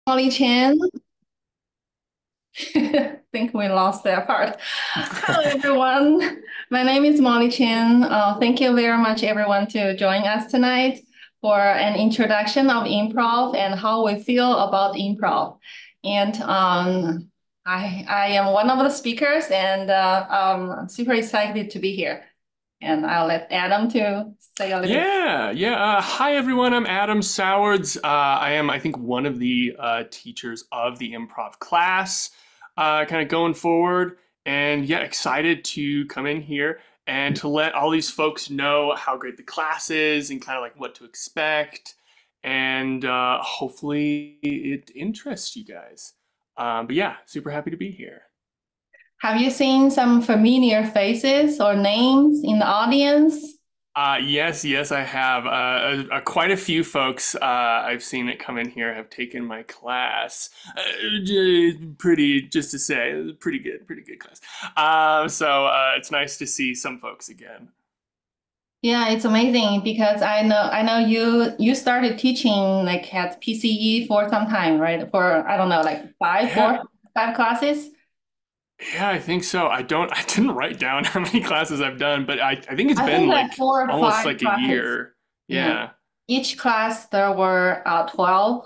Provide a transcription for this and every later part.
Molly Chan. Think we lost that part. Hello, everyone. My name is Molly Chan. Thank you very much, everyone, to join us tonight for an introduction of improv and how we feel about improv. And I am one of the speakers, and I'm super excited to be here. And I'll let Adam to say a little bit. Yeah. Hi, everyone. I'm Adam Sowards. I am, I think, one of the teachers of the improv class, kind of going forward. And yeah, excited to come in here and to let all these folks know how great the class is and kind of like what to expect. And hopefully it interests you guys. But yeah, super happy to be here. Have you seen some familiar faces or names in the audience? Yes, I have. Quite a few folks I've seen that come in here have taken my class. Pretty, just to say, pretty good class. So it's nice to see some folks again. Yeah, it's amazing because I know you started teaching like at PCE for some time, right? For I don't know, like Yeah, 5 classes. yeah, I think so. I didn't write down how many classes I've done, but I think it's I think been like like 4 or 5 almost like a classes. year. Yeah. Yeah, Each class there were 12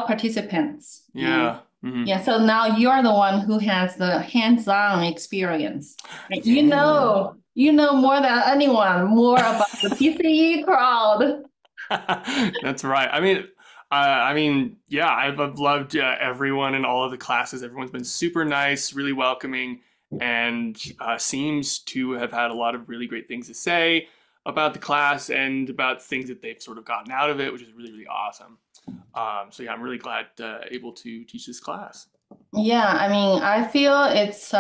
participants. And yeah, hmm yeah, so now you're the one who has the hands-on experience. Like, yeah. you know more than anyone more about the PCE crowd. That's right. Yeah, I've loved everyone in all of the classes. Everyone's been super nice, really welcoming, and seems to have had a lot of really great things to say about the class and about things that they've sort of gotten out of it, which is really, really awesome. So yeah, I'm really glad able to teach this class. Yeah, I mean, I feel it's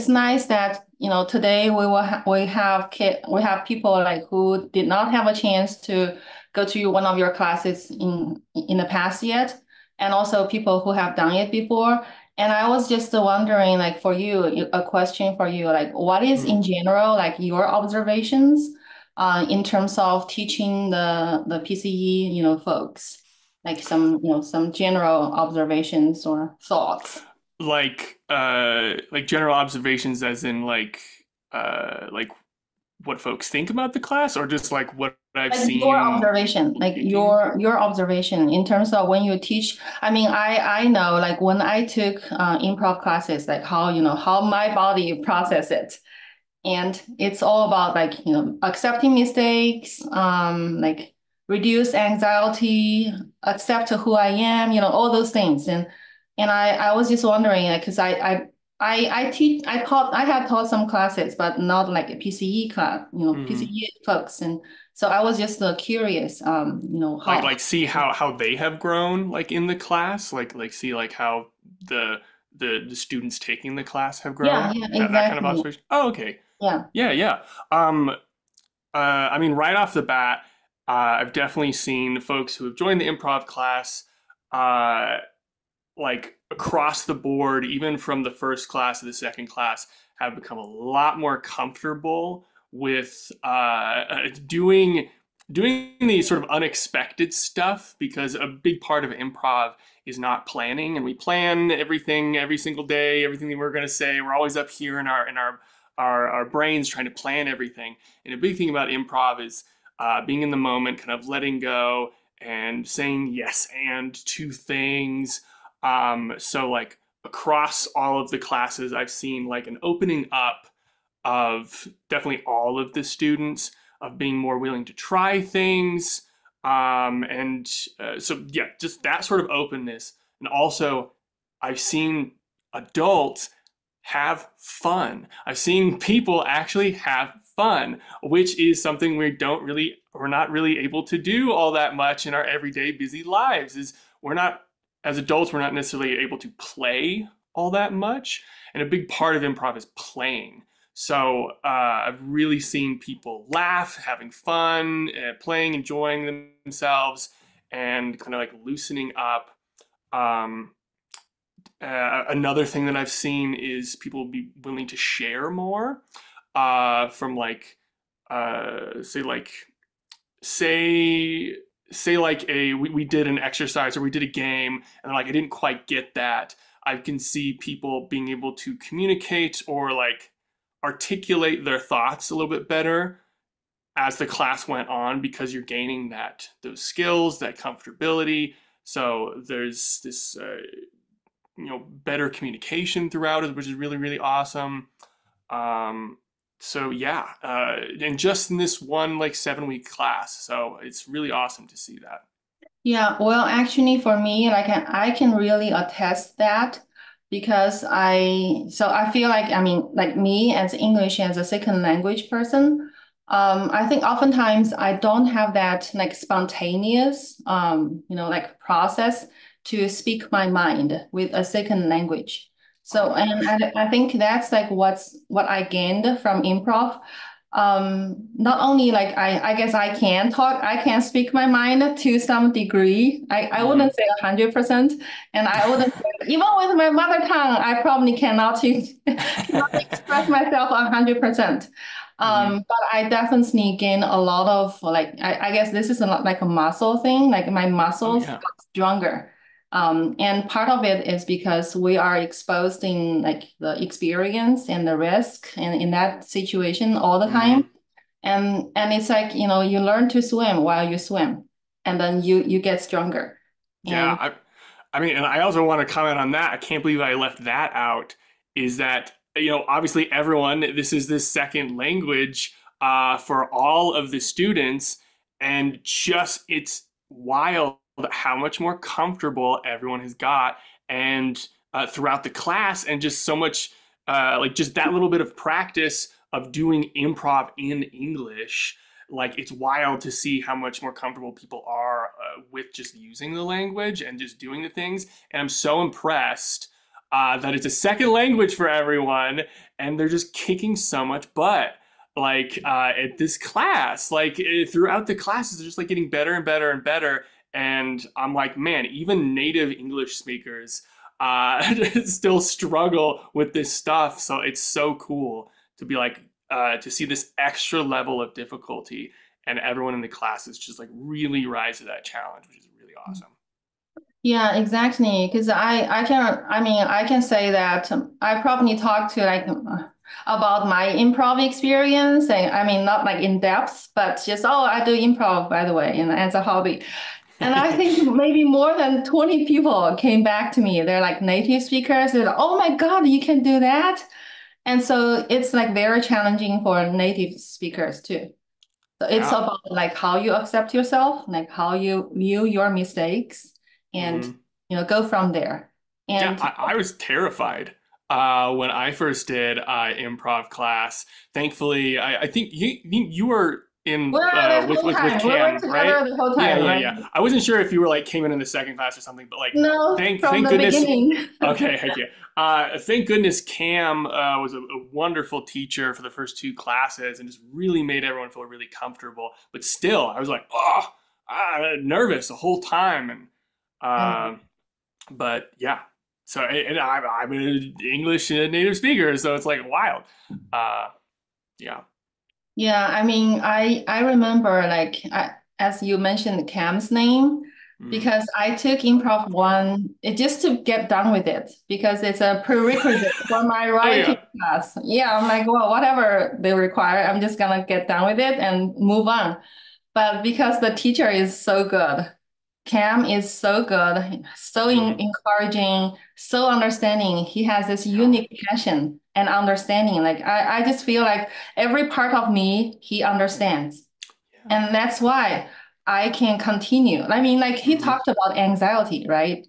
nice that today we have people like who did not have a chance to go to one of your classes in the past yet, and also people who have done it before. And I was just wondering, like for you, a question for you, like what is Hmm. in general like your observations in terms of teaching the PCE, folks, like some general observations or thoughts. Like general observations, as in like what folks think about the class, or just like what I've Like your seen observation, people like taking. your observation in terms of when you teach. I mean, I know like when I took improv classes, like how my body process it, and it's all about like accepting mistakes, like reduce anxiety, accept who I am, all those things. And I was just wondering, like, because I had taught some classes, but not like a PCE class, Hmm. PCE folks, and so I was just curious, how. Like see how they have grown like in the class, like see like how the the students taking the class have Yeah, grown. yeah, That kind of exactly. observation. Oh, okay. Yeah. Yeah. Um, I mean, right off the bat, I've definitely seen folks who have joined the improv class, uh, like across the board, even from the first class to the second class, have become a lot more comfortable with doing the sort of unexpected stuff, because a big part of improv is not planning, and we plan everything every single day, everything that we're going to say. We're always up here in our brains trying to plan everything. And a big thing about improv is being in the moment, kind of letting go and saying yes and to things. So like across all of the classes, I've seen like an opening up of definitely all of the students, of being more willing to try things. And so yeah, just that sort of openness. And also I've seen adults have fun. I've seen people actually have fun, which is something we're not really able to do all that much in our everyday busy lives. Is we're not As adults, we're not necessarily able to play all that much, and a big part of improv is playing. So I've really seen people laugh, having fun, playing, enjoying themselves, and kind of like loosening up. Um, Another thing that I've seen is people be willing to share more, from like say say like we did an exercise or we did a game and like I didn't quite get that, I can see people being able to communicate or like articulate their thoughts a little bit better as the class went on because you're gaining those skills, that comfortability. So there's this better communication throughout it, which is really really awesome. Um, so yeah, and just in this one like 7 week class, so it's really awesome to see that. Yeah, well, actually, for me, like I can really attest that because I feel like, I mean, like me as English as a second language person, I think oftentimes I don't have that like spontaneous, like process to speak my mind with a second language. Oh So, my and gosh. I think that's like what I gained from improv. Not only like I guess I can speak my mind to some degree. I Hmm. wouldn't say 100%, and I wouldn't say, even with my mother tongue, I probably cannot cannot express myself 100%. Hmm. But I definitely gain a lot of like I guess this is a lot like a muscle thing, like my Oh muscles yeah. got stronger. And part of it is because we are exposed in like the experience and the risk and in that situation all the time. Hmm. And it's like, you learn to swim while you swim, and then you get stronger. Yeah, And I mean, and I also want to comment on that. I can't believe I left that out. Is that, obviously everyone, this is this second language for all of the students, and just it's wild how much more comfortable everyone has got, and throughout the class, and just so much like just that little bit of practice of doing improv in English, like it's wild to see how much more comfortable people are with just using the language and just doing the things. And I'm so impressed that it's a second language for everyone, and they're just kicking so much butt. Like at this class, like throughout the classes, they're just like getting better and better and better. And I'm like, man, even native English speakers still struggle with this stuff. So it's so cool to be like to see this extra level of difficulty, and everyone in the classes just like really rise to that challenge, which is really awesome. yeah, exactly. Because I can say that I probably talked to like about my improv experience. And I mean, not like in depth, but just, oh, I do improv, by the way, and as a hobby. And I think maybe more than 20 people came back to me. They're like native speakers. They're like, oh my God, you can do that. And so it's like very challenging for native speakers too. So it's Yeah. about like how you accept yourself, like how you view your mistakes, and Hmm. go from there. Yeah, And I was terrified when I first did improv class. Thankfully, I think you were in we're the whole with time. We were Cam, right? together the whole Yeah, time, yeah, right? yeah. I wasn't sure if you were like came in the second class or something, but like No, from thank the goodness. beginning. Okay, heck yeah. Thank goodness Cam was a wonderful teacher for the first two classes and just really made everyone feel really comfortable. But still, I was like, nervous the whole time, and And but yeah. So and I'm an English native speaker, so it's like wild. Uh, yeah. yeah, I mean, I remember like as you mentioned Cam's name, Mm. because I took improv one just to get done with it because it's a prerequisite for my Oh writing yeah. class. Yeah, I'm like, well, whatever they require, I'm just gonna get done with it and move on. But because the teacher is so good, Cam is so good, so Mm. encouraging, so understanding. He has this Yeah. unique passion and understanding. Like I just feel like every part of me, he understands. Yeah. And that's why I can continue. I mean, like he Mm-hmm. talked about anxiety, right?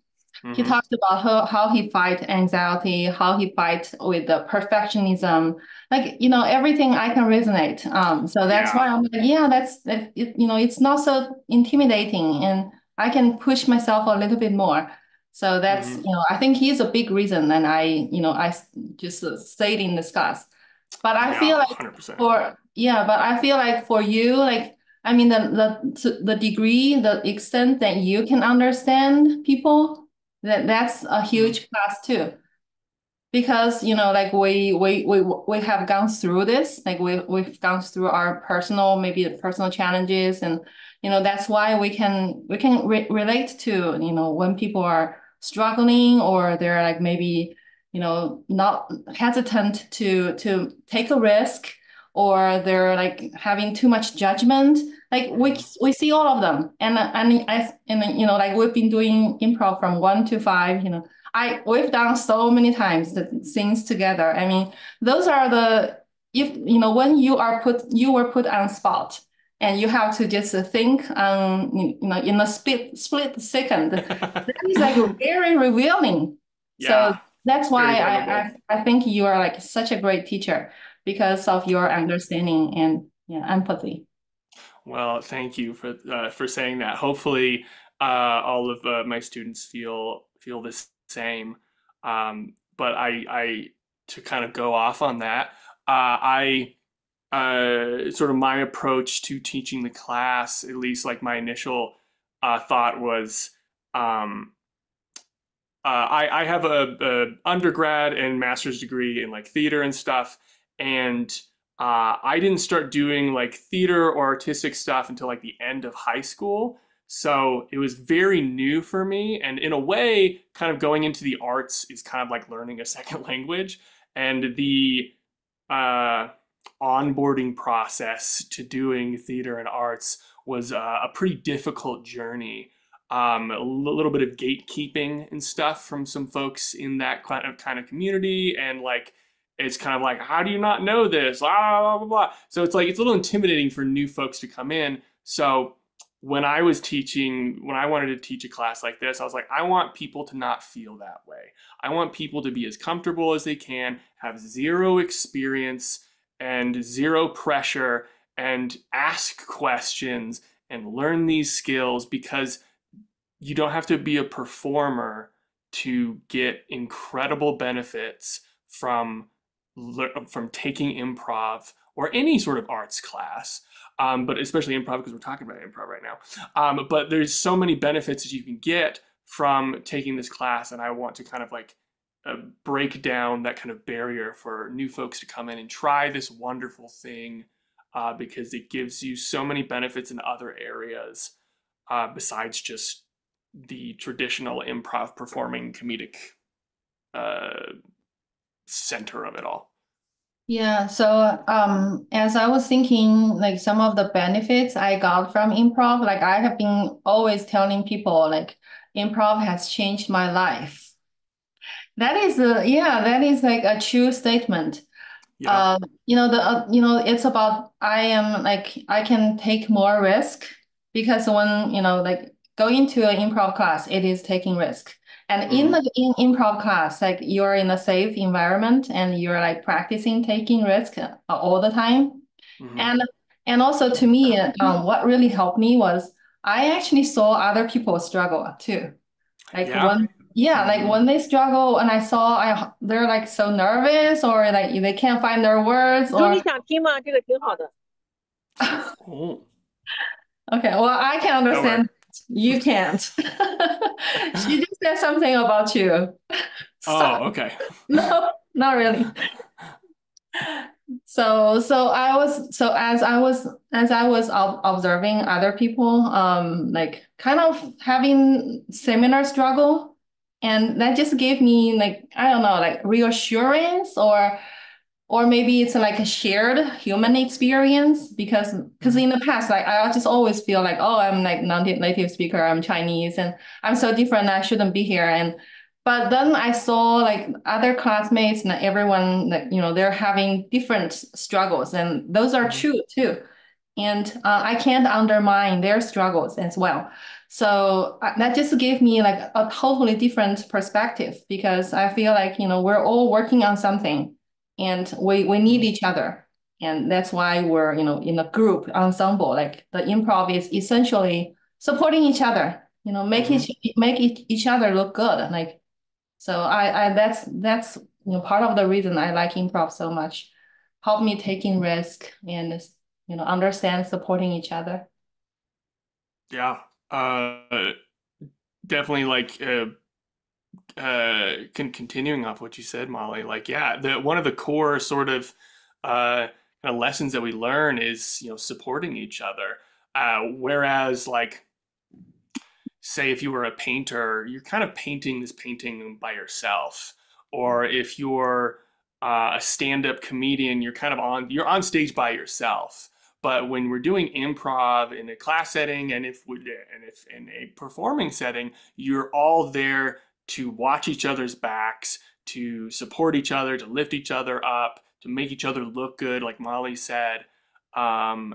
He Mm-hmm. talked about how he fight anxiety, how he fight with the perfectionism, like, everything I can resonate. So that's Yeah. why I'm like, yeah, it's not so intimidating, and I can push myself a little bit more. So that's, Mm-hmm. I think he's a big reason. And just stayed in this class. But I Yeah. feel like 100%. for you, like, I mean, the degree, the extent that you can understand people, that's a Mm-hmm. huge plus too. because like we have gone through this, like we've gone through our personal, maybe personal challenges, and that's why we can relate to when people are struggling, or they're like maybe not hesitant to take a risk, or they're like having too much judgment. Like we see all of them, and like we've been doing improv from 1 to 5. We've done so many times the things together. I mean, those are the if when you were put on spot, and you have to just think in a split second. That is like very revealing. So Yeah, that's very why vulnerable. I think you are like such a great teacher, because of your understanding and empathy. Well, thank you for saying that. Hopefully, all of my students feel the same. But I to kind of go off on that, I sort of my approach to teaching the class, at least like my initial thought was, um, I have a undergrad and master's degree in like theater and stuff, and I didn't start doing like theater or artistic stuff until like the end of high school. So it was very new for me, and in a way, kind of going into the arts is kind of like learning a second language, and the uh, onboarding process to doing theater and arts was a pretty difficult journey. A little bit of gatekeeping and stuff from some folks in that kind of community, and like it's kind of like, how do you not know this? Blah, blah, blah, blah. So it's like it's a little intimidating for new folks to come in. So when I was teaching, when I wanted to teach a class like this, I was like, I want people to not feel that way. I want people to be as comfortable as they can, have zero experience and zero pressure, and ask questions and learn these skills, because you don't have to be a performer to get incredible benefits from taking improv or any sort of arts class, but especially improv, because we're talking about improv right now. But there's so many benefits that you can get from taking this class, and I want to kind of like break down that kind of barrier for new folks to come in and try this wonderful thing, because it gives you so many benefits in other areas, besides just the traditional improv performing comedic uh, center of it all. Yeah, so as I was thinking, like some of the benefits I got from improv, like I have been always telling people, like improv has changed my life. That is like a true statement. Yeah. It's about I am like I can take more risk, because when like going to an improv class, it is taking risk. And in Hmm. the in improv class, like you're in a safe environment, and you're like practicing taking risk all the time. Hmm. And also to me, what really helped me was I actually saw other people struggle too. Like Yeah. when, yeah, like Hmm. when they struggle, and they're like so nervous, or like they can't find their words, or 如果你想听嘛，这个挺好的。Oh, okay, well, I can that worked. understand. You can't. She just said something about you. Oh, Stop. okay. No, not really. As I was observing other people, like kind of having similar struggle, and that just gave me like, I don't know, like reassurance, or maybe it's like a shared human experience, because Mhm. in the past, like I just always feel like, oh, I'm like non-native speaker, I'm Chinese, and I'm so different, I shouldn't be here. And but then I saw like other classmates and everyone that they're having different struggles, and those are Mhm. true too. And I can't undermine their struggles as well. So that just gave me like a totally different perspective, because I feel like we're all working on something, and we need Mhm. each other, and that's why we're in a group ensemble. Like the improv is essentially supporting each other, Mhm. make each other look good. Like so I that's part of the reason I like improv so much. Help me taking risk, and understand supporting each other. Yeah. Definitely like continuing off what you said, Molly, like yeah, the one of the core sort of kind of lessons that we learn is supporting each other. Whereas like say if you were a painter, you're kind of painting this painting by yourself, or if you're a stand-up comedian, you're on stage by yourself. But when we're doing improv in a class setting, and if in a performing setting, you're all there to watch each other's backs, to support each other, to lift each other up, to make each other look good, like Molly said. And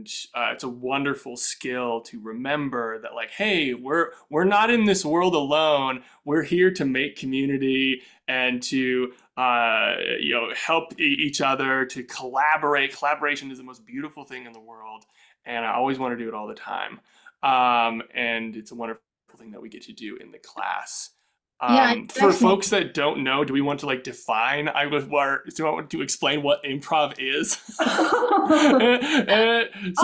it's a wonderful skill to remember that, like, hey, we're not in this world alone. We're here to make community and to help each other, to collaborate. Collaboration is the most beautiful thing in the world, and I always want to do it all the time. And it's a wonderful thing that we get to do in the class. Yeah, For exactly. folks that don't know, do we want to like define? Do I want to explain what improv is, so Oh,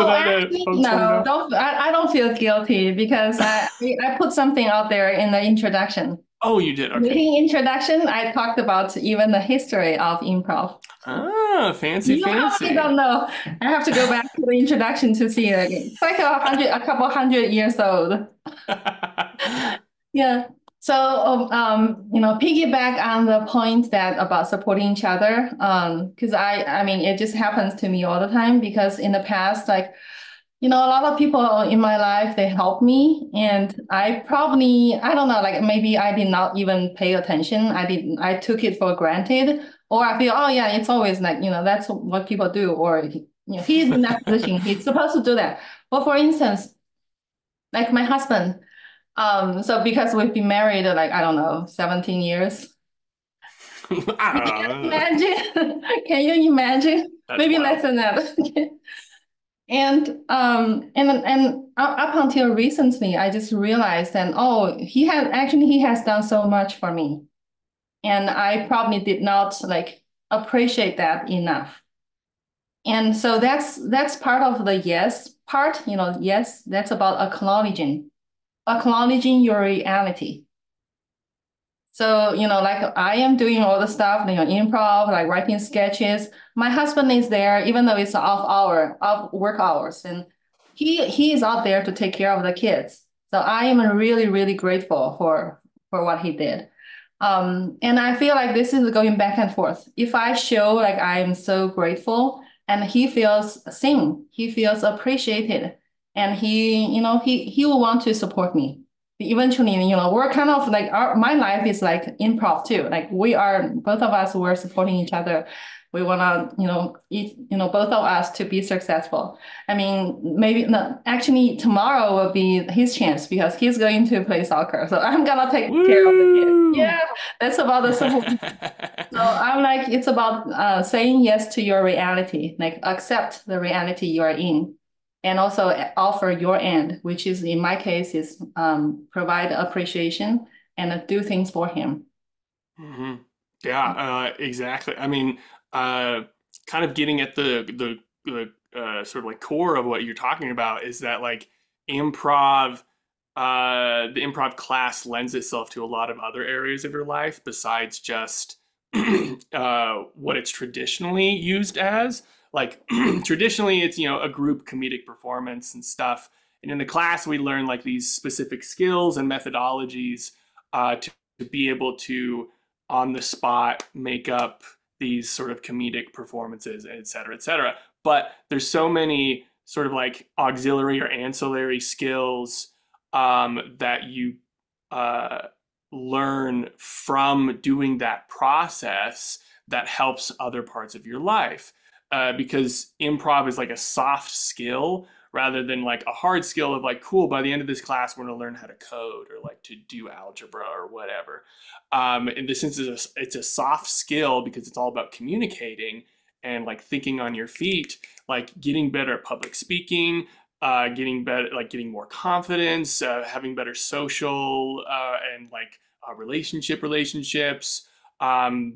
that actually, folks want to no, know? don't. I don't feel guilty because I put something out there in the introduction. Oh, you did. Okay. Meeting introduction, I talked about even the history of improv. Ah, fancy, You probably fancy. don't know. I have to go back to the introduction to see it again. It's like a couple hundred years old. Yeah. So, piggyback on the point that about supporting each other, because I mean, it just happens to me all the time because in the past, like, a lot of people in my life, they help me, and I don't know, like maybe I did not even pay attention. I took it for granted, or I feel, oh yeah, it's always like, that's what people do, or, he's in that position, he's supposed to do that. But for instance, like my husband, so because we've been married, like, I don't know, 17 years. Can you Ah, imagine? Can you imagine? that's Maybe wild. less than that. And up until recently, I just realized that, oh, he has done so much for me. And I probably did not like appreciate that enough. And so that's part of the yes part, yes, that's about acknowledging your reality. So, like I am doing all the stuff, improv, like writing sketches. My husband is there, even though it's off work hours, and he is out there to take care of the kids. So I am really, really grateful for what he did. And I feel like this is going back and forth. If I show like I am so grateful and he feels seen, he feels appreciated, and he will want to support me eventually, we're kind of like my life is like improv too. Like both of us were supporting each other. We want to, both of us to be successful. I mean, maybe no, actually tomorrow will be his chance because he's going to play soccer. So I'm gonna take care of the kids. Woo! Yeah, that's about the support. So I'm like, it's about saying yes to your reality, like accept the reality you are in, and also offer your end, which is in my case is provide appreciation and do things for him. Hmm. Yeah, exactly. I mean, uh, kind of getting at the sort of like core of what you're talking about is that like improv, the improv class lends itself to a lot of other areas of your life besides just what it's traditionally used as. Like traditionally, it's a group comedic performance and stuff. And in the class, we learn like these specific skills and methodologies to be able to on the spot make up these sort of comedic performances, et cetera, et cetera. But there's so many sort of like auxiliary or ancillary skills that you uh, learn from doing that process that helps other parts of your life. Because improv is like a soft skill rather than like a hard skill of like, cool, by the end of this class, we're going to learn how to code or like to do algebra or whatever. In this instance, it's a soft skill because it's all about communicating and like thinking on your feet, like getting better at public speaking, getting better, like getting more confidence, having better social and like relationships,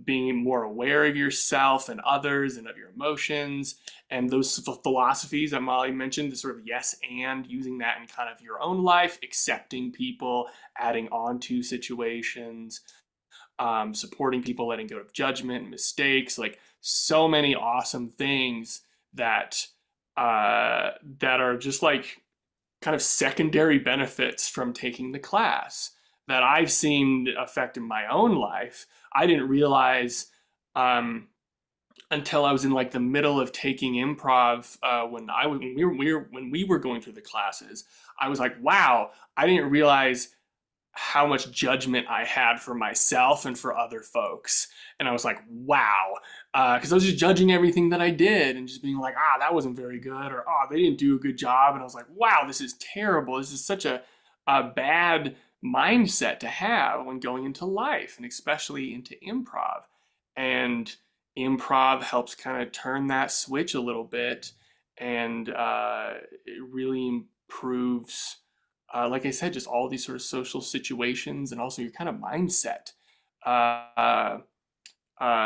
being more aware of yourself and others and of your emotions, and those philosophies that Molly mentioned, the sort of yes and using that in kind of your own life, accepting people, adding on to situations. supporting people, letting go of judgment, mistakes, like so many awesome things that that are just like kind of secondary benefits from taking the class that I've seen affect in my own life. I didn't realize um, until I was in like the middle of taking improv when we were going through the classes. I was like, wow, I didn't realize how much judgment I had for myself and for other folks. And I was like, wow, because I was just judging everything that I did and just being like, that wasn't very good, or they didn't do a good job. And I was like, wow, this is terrible. This is such a bad mindset to have when going into life, and especially into improv. And improv helps kind of turn that switch a little bit, and it really improves, like I said, just all these sort of social situations and also your kind of mindset.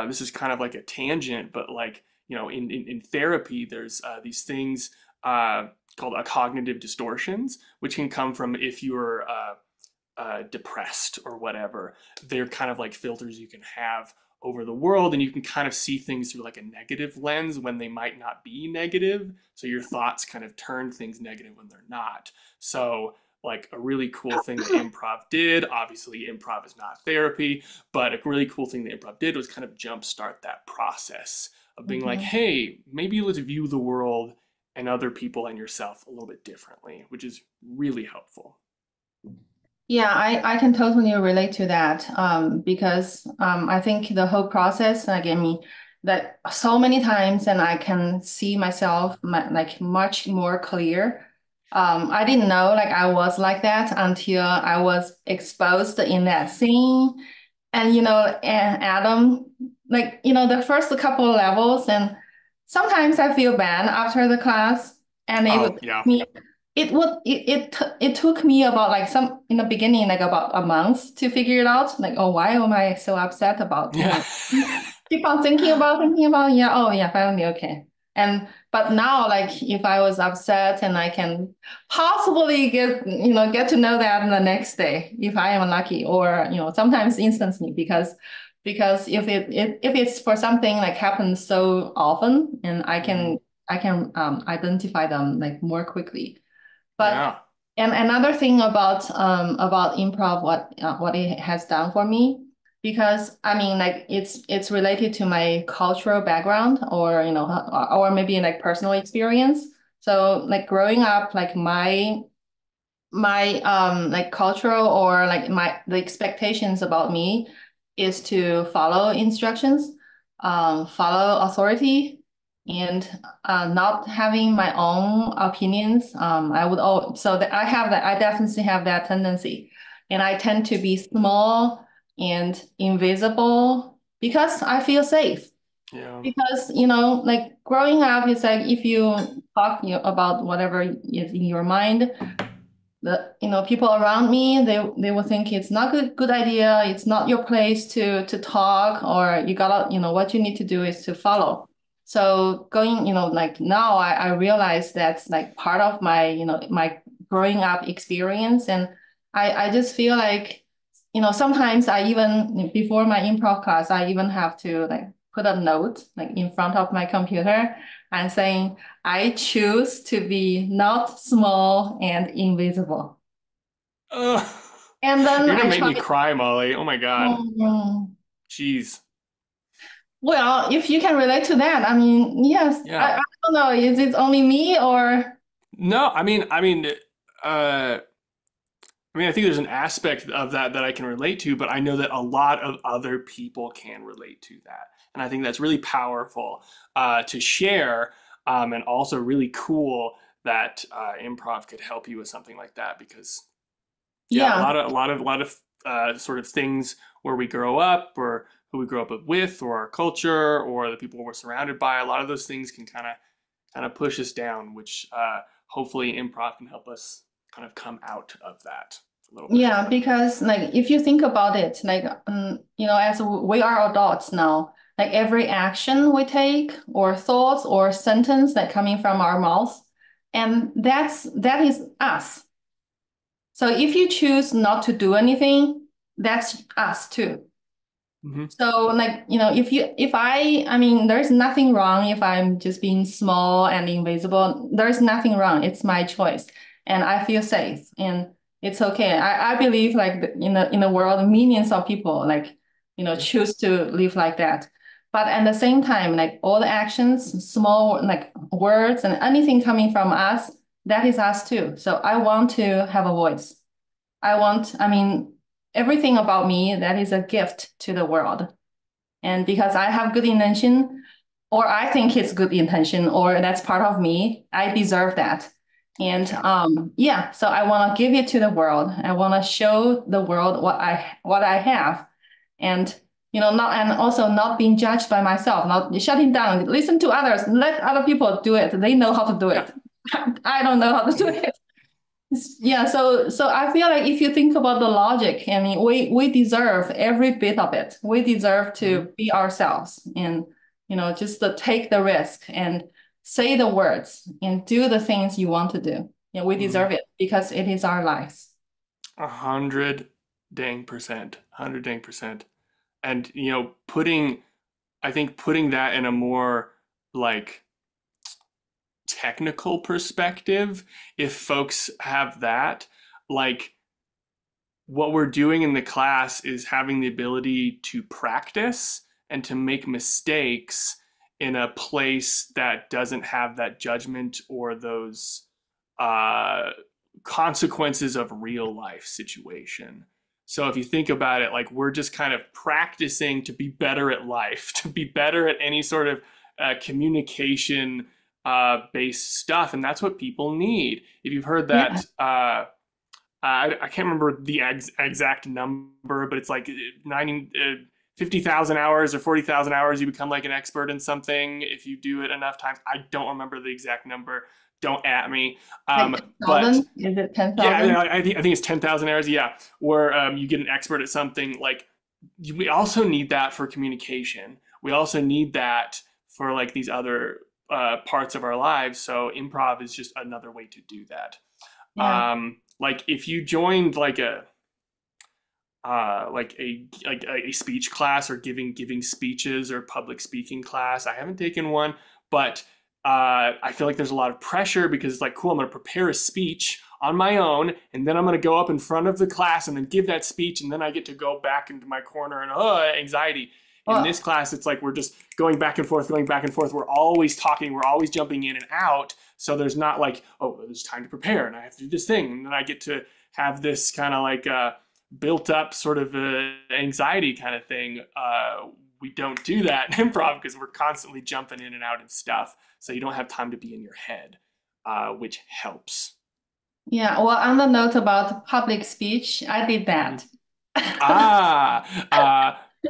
This is kind of like a tangent, but like, in therapy, there's these things called cognitive distortions, which can come from if you're depressed or whatever. They're kind of like filters you can have over the world, and you can kind of see things through like a negative lens when they might not be negative. So your thoughts kind of turn things negative when they're not. So like a really cool thing that improv did, obviously improv is not therapy, but a really cool thing that improv did was kind of jumpstart that process of being like, Mhm. hey, maybe let's view the world and other people and yourself a little bit differently, which is really helpful. Yeah, I can totally relate to that, because I think the whole process gave me that so many times, and I can see myself like much more clear. I didn't know like I was like that until I was exposed in that scene. And and Adam, like the first couple of levels, and sometimes I feel bad after the class, and it Oh, would yeah. me it took me about like some in the beginning like about a month to figure it out, like, oh, why am I so upset about Yeah. keep on thinking about, yeah, oh yeah, finally, okay. And but now, like, if I was upset, and I can possibly get to know that the next day if I am lucky, or sometimes instantly, because if it's for something like happens so often, and I Mhm. can identify them like more quickly. But Yeah. and another thing about improv, what it has done for me, because I mean, like, it's related to my cultural background, or or maybe like personal experience. So like growing up, like my like cultural, or like the expectations about me is to follow instructions, follow authority, and not having my own opinions. I would so that I definitely have that tendency, and I tend to be small and invisible because I feel safe. Yeah. Because like growing up, it's like if you talk about whatever is in your mind, the people around me, they will think it's not good idea, it's not your place to talk, or you gotta, what you need to do is to follow. So going, like now I realize that's like part of my, my growing up experience. And I just feel like, sometimes I even before my improv class, I even have to like put a note like in front of my computer and saying, I choose to be not small and invisible. Ugh. And then You're gonna I make try. me cry, Molly. Oh my God. Mm, Jeez. well, if you can relate to that, I mean, yes. I Yeah. don't know. Is it only me, or? No, uh, I think there's an aspect of that that I can relate to, but I know that a lot of other people can relate to that. And I think that's really powerful to share, and also really cool that improv could help you with something like that because yeah, Yeah, a lot of sort of things where we grow up or who we grow up with or our culture or the people we're surrounded by, a lot of those things can kind of push us down, which hopefully improv can help us kind of come out of that a little bit. yeah. Because like if you think about it, like as we are adults now, like every action we take, or thoughts, or sentence that coming from our mouths, and that is us. So if you choose not to do anything, that's us too. Mm-hmm. So like, I mean, there's nothing wrong if I'm just being small and invisible. There's nothing wrong. It's my choice. And I feel safe and it's okay. I believe like in the world, millions of people like, Yeah. choose to live like that. But at the same time, like all the actions, small like words and anything coming from us, that is us too. So I want to have a voice. I mean, everything about me that is a gift to the world. And because I have good intention, or I think it's good intention, or that's part of me, I deserve that. And Yeah. yeah, so I want to give it to the world. I want to show the world what I have. And not and also not being judged by myself, not shutting down, listen to others, let other people do it. They know how to do Yeah. it. I don't know how to do it. Yeah, so I feel like if you think about the logic, I mean, we deserve every bit of it. We deserve Mm-hmm. to be ourselves and just to take the risk and say the words and do the things you want to do. Yeah, we Mm-hmm. deserve it because it is our lives. 100% 100%. And I think putting that in a more like technical perspective, if folks have that, like what we're doing in the class is having the ability to practice and to make mistakes in a place that doesn't have that judgment or those uh, consequences of real life situation. So if you think about it, like we're just kind of practicing to be better at life, to be better at any sort of communication based stuff, and that's what people need. If you've heard Yeah. that I can't remember the exact number, but it's like 50,000 hours or 40,000 hours, you become like an expert in something if you do it enough times. I don't remember the exact number. Don't at me. Like But 10,000? Is it yeah, 10,000? I think it's 10,000 hours. Yeah, where you get an expert at something. Like we also need that for communication. We also need that for like these other parts of our lives. So improv is just another way to do that. Yeah. Like if you joined like a speech class or giving speeches or public speaking class. I haven't taken one, but I feel like there's a lot of pressure because it's like, cool, I'm going to prepare a speech on my own, and then I'm going to go up in front of the class and then give that speech, and then I get to go back into my corner and anxiety. In this Well, class, it's like we're just going back and forth, going back and forth. We're always talking, we're always jumping in and out. So there's not like, oh, there's time to prepare and I have to do this thing. And then I get to have this kind of like built up sort of anxiety kind of thing. We don't do that in improv because we're constantly jumping in and out and stuff. So you don't have time to be in your head, which helps. yeah. Well, on the note about public speech, I did Mm-hmm. that. Ah,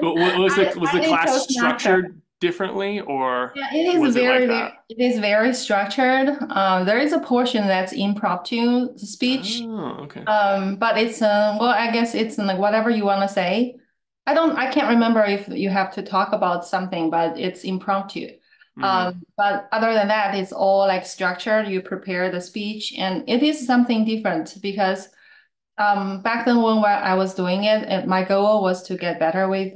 was I the did class Toastmaster. structured differently, or Yeah, it is was it like that? it is very structured. There is a portion that's impromptu speech. Oh, okay. But it's well, I guess it's like whatever you want to say. I can't remember if you have to talk about something, but it's impromptu. Mm-hmm. But other than that, it's all like structured. You prepare the speech, and it is something different because back then when I was doing it, my goal was to get better with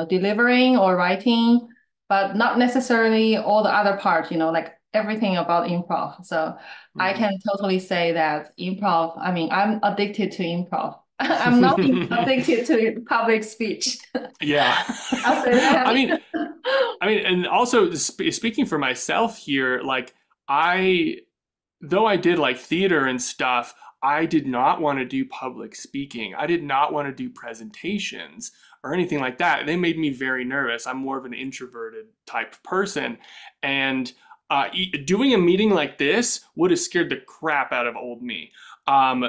delivering or writing, but not necessarily all the other parts, like everything about improv. So I Mm-hmm. can totally say that improv, I mean, I'm addicted to improv. I'm not addicted to public speech. Yeah. I'll say I that. mean, and also speaking for myself here, like I, though I did like theater and stuff, I did not want to do public speaking. I did not want to do presentations or anything like that. They made me very nervous. I'm more of an introverted type person. And doing a meeting like this would have scared the crap out of old me.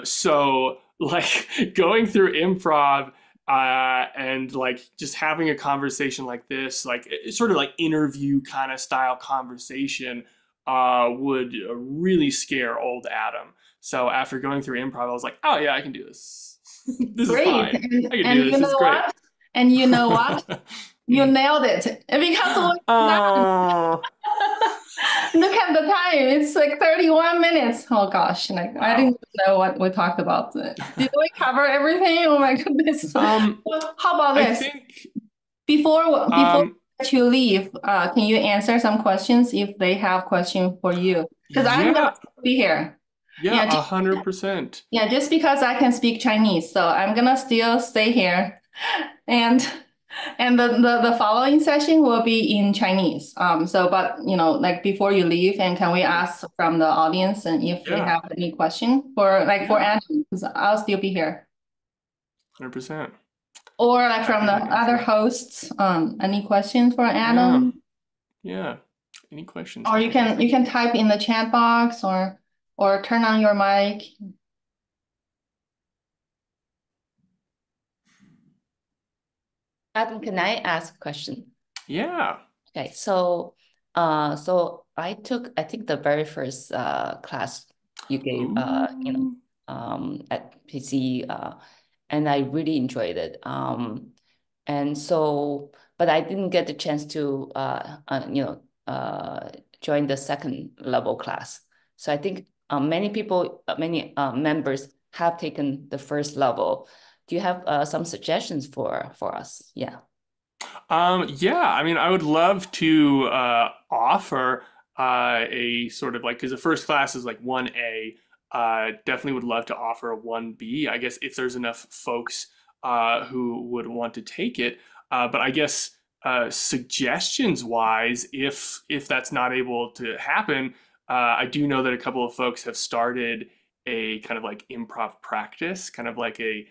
So, like, going through improv and like just having a conversation like this, like it's sort of like interview kind of style conversation, would really scare old Adam. So after going through improv, I was like, oh yeah, I can do this. This is Great. fine. I can And do this. you This is know great. what? And you know what? You Mm. nailed it. Because Oh, look at the time. It's like 31 minutes. Oh gosh, like I wow. didn't know what we talked about. Did we cover everything? Oh my goodness. Um, Well, how about I this? think. Before Um, you leave, can you answer some questions if they have questions for you? Because I'm gonna yeah, be here. yeah, Yeah, 100%. yeah, just because I can speak Chinese, so I'm gonna still stay here, and the following session will be in Chinese. So but like before you leave, and can we ask from the audience and if they Yeah, have any question for for yeah, Adam, because I'll still be here, 100%. or like from Happy the to other answer. hosts, any questions for Yeah, Adam? yeah. Any questions? Or Happy to answer. you can type in the chat box or turn on your mic. Adam, can I ask a question? Yeah. Okay, so I took, I think the very first class you gave, Ooh. at PCE, and I really enjoyed it. And so, but I didn't get the chance to, join the second level class. So I think many people, many members have taken the first level. Do you have some suggestions for us? Yeah. Yeah, I mean, I would love to offer a sort of like, because the first class is like 1A. Definitely would love to offer a 1B, I guess, if there's enough folks who would want to take it. But I guess suggestions wise, if that's not able to happen, I do know that a couple of folks have started a kind of like improv practice, kind of like a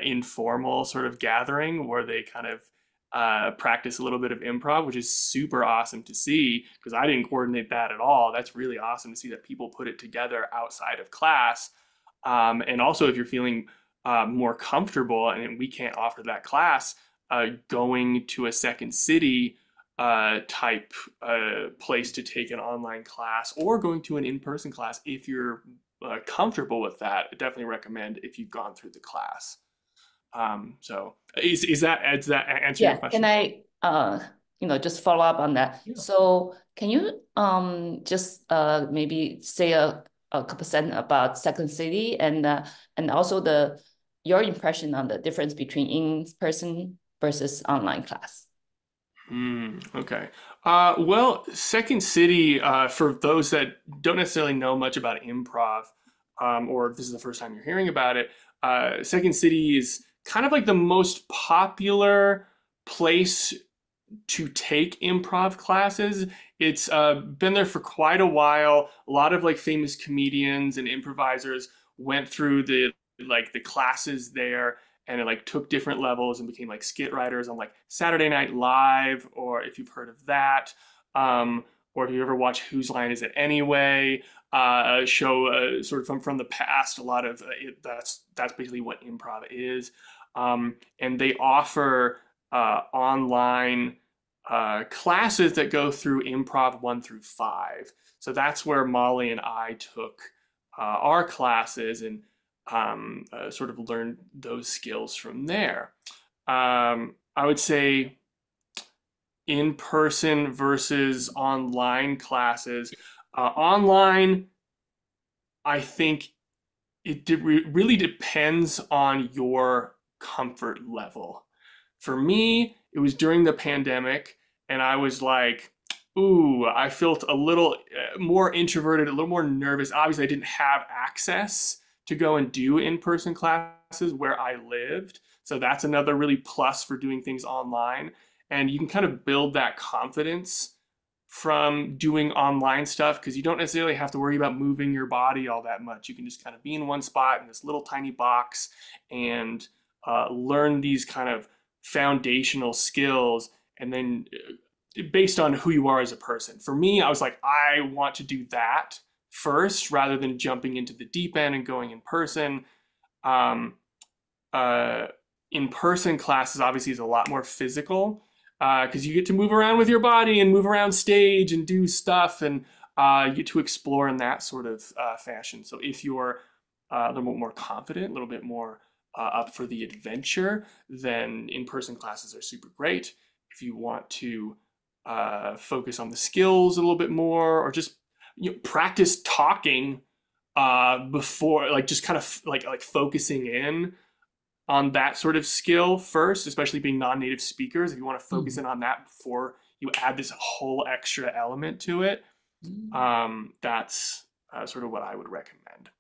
informal sort of gathering where they kind of practice a little bit of improv, which is super awesome to see because I didn't coordinate that at all. That's really awesome to see that people put it together outside of class. And also, if you're feeling more comfortable and we can't offer that class, going to a second city type place to take an online class or going to an in-person class if you're comfortable with that, I definitely recommend if you've gone through the class. So is that does that answer your Yeah, can question? I just follow up on that? Yeah. So can you just maybe say a couple percent about Second City and also the your impression on the difference between in-person versus online class? Okay. Well, Second City, for those that don't necessarily know much about improv, or if this is the first time you're hearing about it, Second City is kind of like the most popular place to take improv classes. It's been there for quite a while. A lot of like famous comedians and improvisers went through the classes there and it like took different levels and became like skit writers on like Saturday Night Live, or if you've heard of that, or if you ever watch Whose Line Is It Anyway, a show sort of from the past. A lot of that's basically what improv is, and they offer online classes that go through improv 1 through 5. So that's where Molly and I took our classes and sort of learned those skills from there. I would say in person versus online classes. Online, I think really depends on your comfort level. For me, it was during the pandemic, and I was like, ooh, I felt a little more introverted, a little more nervous. Obviously, I didn't have access to go and do in person classes where I lived. So that's another really plus for doing things online. And you can kind of build that confidence from doing online stuff because you don't necessarily have to worry about moving your body all that much. You can just kind of be in one spot in this little tiny box and learn these kind of foundational skills, and then based on who you are as a person. For me, I was like, I want to do that first rather than jumping into the deep end and going in person. Um, In-person classes obviously is a lot more physical because you get to move around with your body and move around stage and do stuff, and you get to explore in that sort of fashion. So if you're a little bit more confident, a little bit more up for the adventure, then in-person classes are super great. If you want to focus on the skills a little bit more, or just practice talking before, like just kind of like focusing in on that sort of skill first, especially being non-native speakers. If you want to focus in on that before you add this whole extra element to it, that's sort of what I would recommend.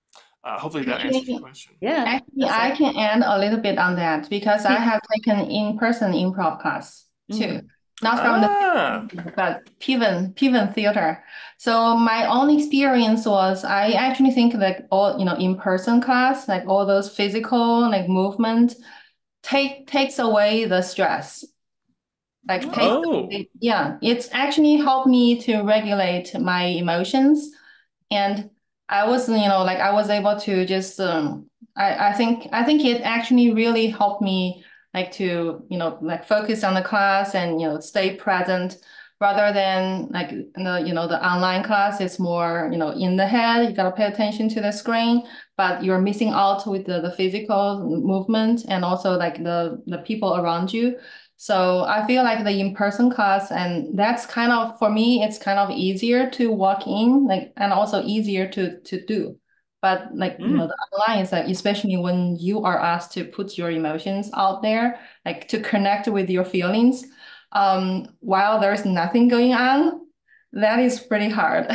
Hopefully that answers your question. Yeah. Actually, I can add a little bit on that because I have taken in-person improv class too. Not from the but Piven Theater. So my own experience was I actually think like all in-person class, like all those physical like movement takes away the stress. Like it's actually helped me to regulate my emotions. And I was, like I was able to just, I think it actually really helped me like to, like focus on the class and, stay present rather than like, the online class is more, in the head, you gotta pay attention to the screen, but you're missing out with the physical movement and also like the people around you. So I feel like the in-person class, and that's kind of, for me, it's kind of easier to walk in, like, and also easier to do. But like, the online is like, especially when you are asked to put your emotions out there, like to connect with your feelings, while there's nothing going on, that is pretty hard.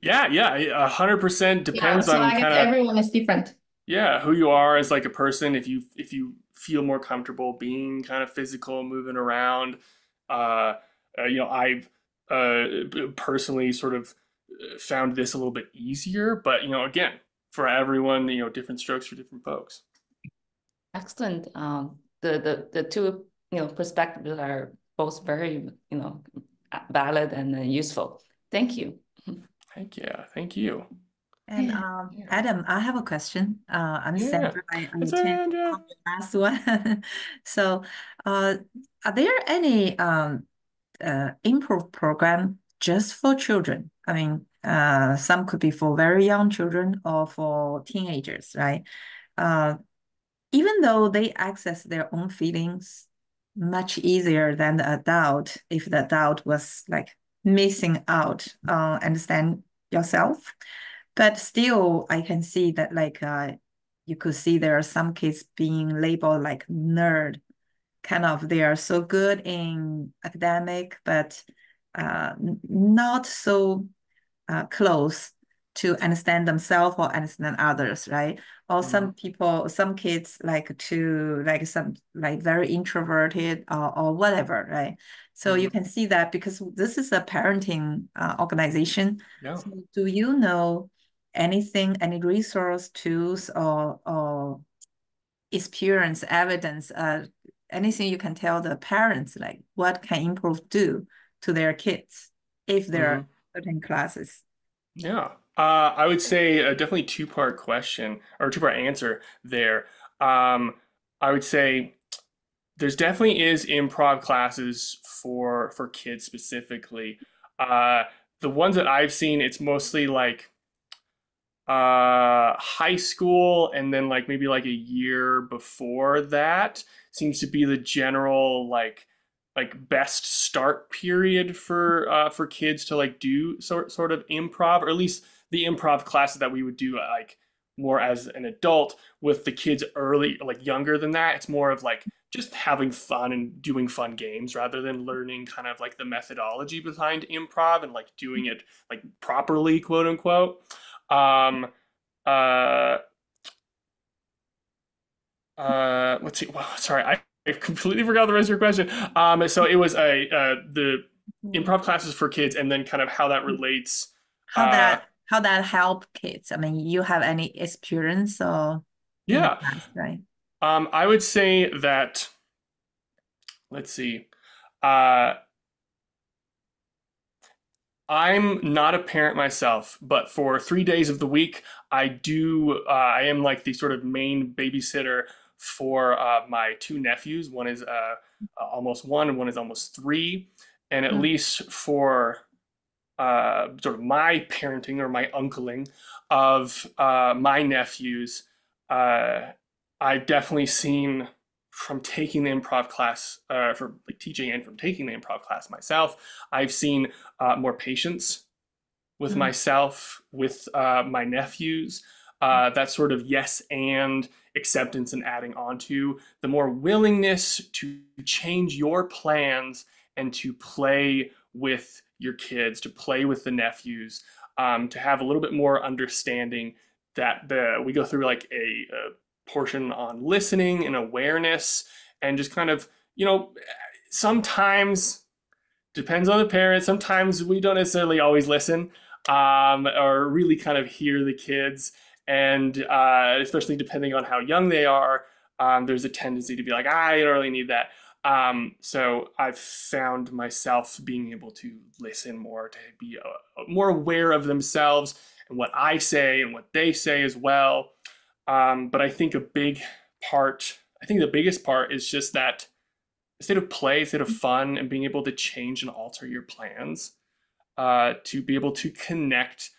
Yeah, 100% depends so on I guess everyone is different. Yeah, who you are as like a person. If you feel more comfortable being kind of physical, moving around, I've personally sort of found this a little bit easier. But again, for everyone, different strokes for different folks. Excellent. The two perspectives are both very valid and useful. Thank you. Thank you. And Adam, I have a question. I'm Sandra. I attend the last one. So, are there any improv program just for children? I mean, some could be for very young children or for teenagers, right? Even though they access their own feelings much easier than the adult, if the adult was like missing out on understand yourself. But still, I can see that like you could see there are some kids being labeled like nerd, kind of they are so good in academic, but not so close to understand themselves or understand others, right? Or some people, some kids like to like some like very introverted or whatever, right? So you can see that because this is a parenting organization. Yeah. So do you know anything, any resource tools or experience evidence, anything you can tell the parents like what can improv do to their kids if there are certain classes? Yeah, I would say definitely two-part question or two-part answer there. I would say there's definitely is improv classes for kids specifically. The ones that I've seen, it's mostly like high school and then like maybe like a year before that seems to be the general like best start period for kids to like do sort of improv, or at least the improv classes that we would do like more as an adult. With the kids early, like younger than that, it's more of like just having fun and doing fun games rather than learning kind of like the methodology behind improv and like doing it like properly, quote unquote. Let's see. Well, sorry, I completely forgot the rest of your question. So it was the improv classes for kids, and then kind of how that relates. How that help kids? I mean, you have any experience or yeah, class, right? I would say that. Let's see. I'm not a parent myself, but for 3 days of the week, I am like the sort of main babysitter for my two nephews. One is almost 1 and one is almost 3. And at least for sort of my parenting or my uncling of my nephews, I've definitely seen from taking the improv class, for like teaching and from taking the improv class myself, I've seen more patience with myself, with my nephews. That sort of yes and acceptance and adding on to, the more willingness to change your plans and to play with your kids, to play with the nephews, to have a little bit more understanding that we go through like a portion on listening and awareness, and just kind of, sometimes depends on the parent. Sometimes we don't necessarily always listen or really kind of hear the kids. And especially depending on how young they are, there's a tendency to be like, I don't really need that. So I've found myself being able to listen more, to be more aware of themselves and what I say and what they say as well. But I think the biggest part is just that instead of play, instead of fun, and being able to change and alter your plans, to be able to connect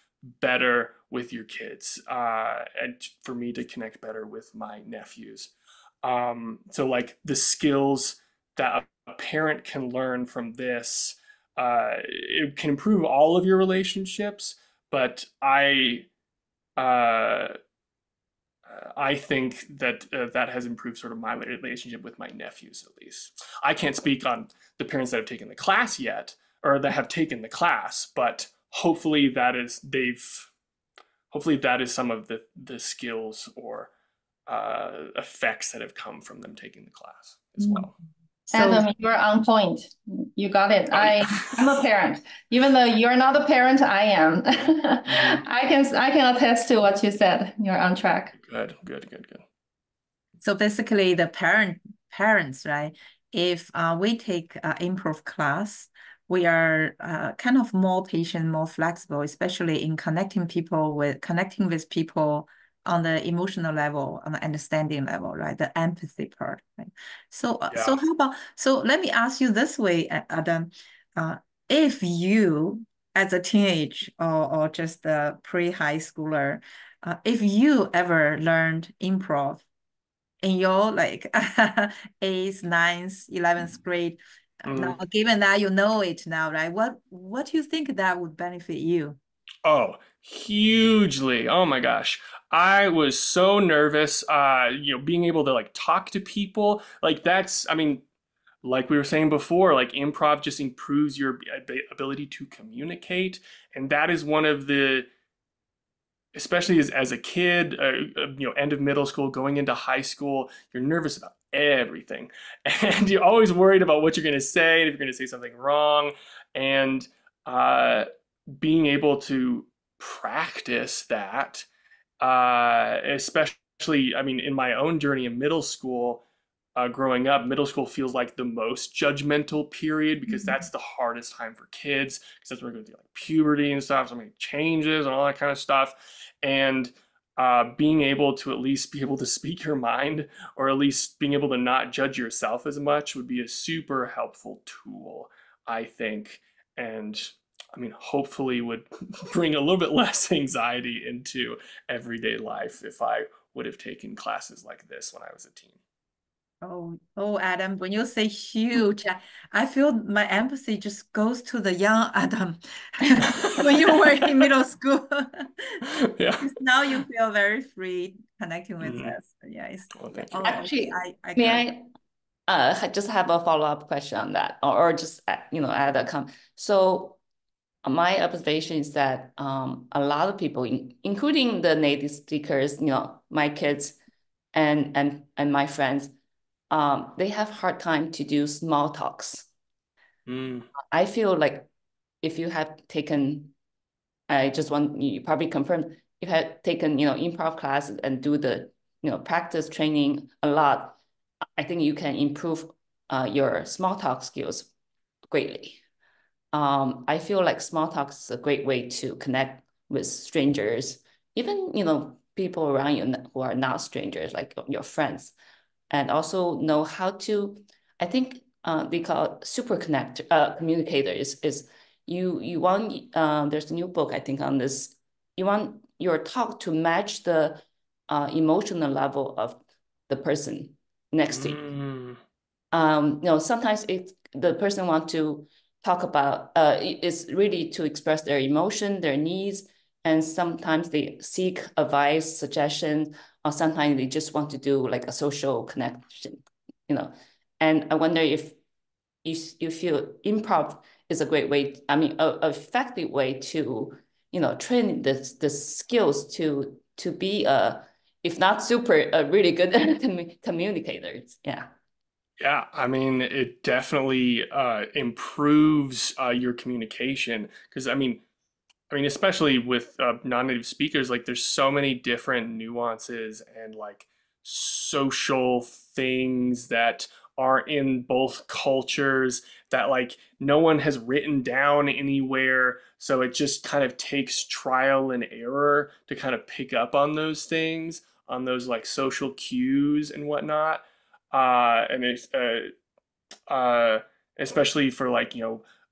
better with your kids, and for me to connect better with my nephews. So like the skills that a parent can learn from this, it can improve all of your relationships, but I think that that has improved sort of my relationship with my nephews, at least. I can't speak on the parents that have taken the class yet, or that have taken the class, but hopefully that is some of the skills or effects that have come from them taking the class as well. So, Adam, you're on point. You got it. I'm a parent. Even though you're not a parent, I am. Mm-hmm. I can attest to what you said. You're on track. Good. So basically, the parents, right? If we take improv class, we are kind of more patient, more flexible, especially in connecting with people on the emotional level, on the understanding level, right? The empathy part, right? So, so let me ask you this way, Adam. If you, as a teenage or just a pre-high schooler, if you ever learned improv in your like 8th, 9th, 11th grade, now given that you know it now, right? What do you think that would benefit you? Oh, hugely. Oh my gosh. I was so nervous, being able to like talk to people. Like like we were saying before, like improv just improves your ability to communicate. And that is one of the, especially as a kid, end of middle school, going into high school, you're nervous about everything. And you're always worried about what you're going to say, and if you're going to say something wrong. And being able to practice that, especially, in my own journey in middle school, growing up, middle school feels like the most judgmental period, because that's the hardest time for kids, because that's where we're going through like puberty and stuff, so many changes and all that kind of stuff. And being able to at least be able to speak your mind, or at least being able to not judge yourself as much, would be a super helpful tool, I think. And hopefully would bring a little bit less anxiety into everyday life if I would have taken classes like this when I was a teen. Oh, Adam, when you say huge, I feel my empathy just goes to the young Adam when you were in middle school. Yeah. Now you feel very free connecting with us. Yeah. Actually, may I just have a follow-up question on that, or just add a comment. So my observation is that a lot of people, including the native speakers, my kids and my friends, they have hard time to do small talks. I feel like if you have taken, you probably confirm, if you have taken, improv classes and do the, practice training a lot, I think you can improve your small talk skills greatly. I feel like small talk is a great way to connect with strangers, even, people around you who are not strangers, like your friends, and also know how to, I think they call it super communicators, is you want, there's a new book, I think, on this. You want your talk to match the emotional level of the person next to you. Sometimes the person wants to talk about, is really to express their emotion, their needs, and sometimes they seek advice, suggestions, or sometimes they just want to do like a social connection, you know. And I wonder if you feel improv is a great way, I mean, a effective way to, you know, train the skills to be if not super, really good communicators. Yeah. Yeah, I mean, it definitely improves your communication because especially with non-native speakers, like there's so many different nuances and like social things that are in both cultures that like no one has written down anywhere. So it just kind of takes trial and error to kind of pick up on those things, on those like social cues and whatnot. And it's especially for like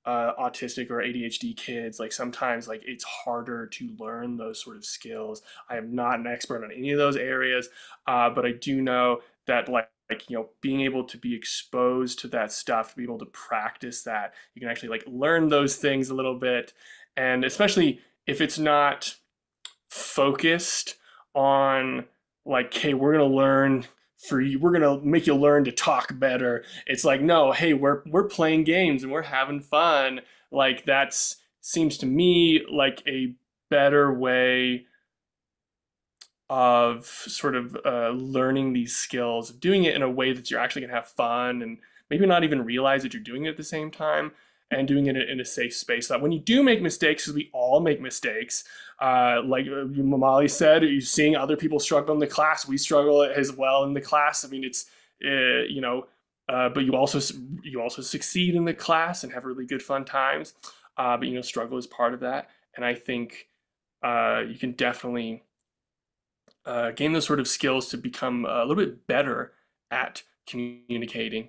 autistic or ADHD kids, like sometimes like it's harder to learn those sort of skills. I am not an expert on any of those areas, but I do know that being able to be exposed to that stuff, to be able to practice that, you can actually like learn those things a little bit. And especially if it's not focused on like, hey, we're gonna learn for you, we're gonna make you learn to talk better. It's like, no, hey, we're playing games and we're having fun. Like that's seems to me like a better way of sort of learning these skills, doing it in a way that you're actually gonna have fun and maybe not even realize that you're doing it at the same time, and doing it in a safe space so that when you do make mistakes, because we all make mistakes, like Molly said, you seeing other people struggle in the class, we struggle as well in the class. I mean, it's but you also succeed in the class and have really good fun times. But struggle is part of that, and I think you can definitely gain those sort of skills to become a little bit better at communicating.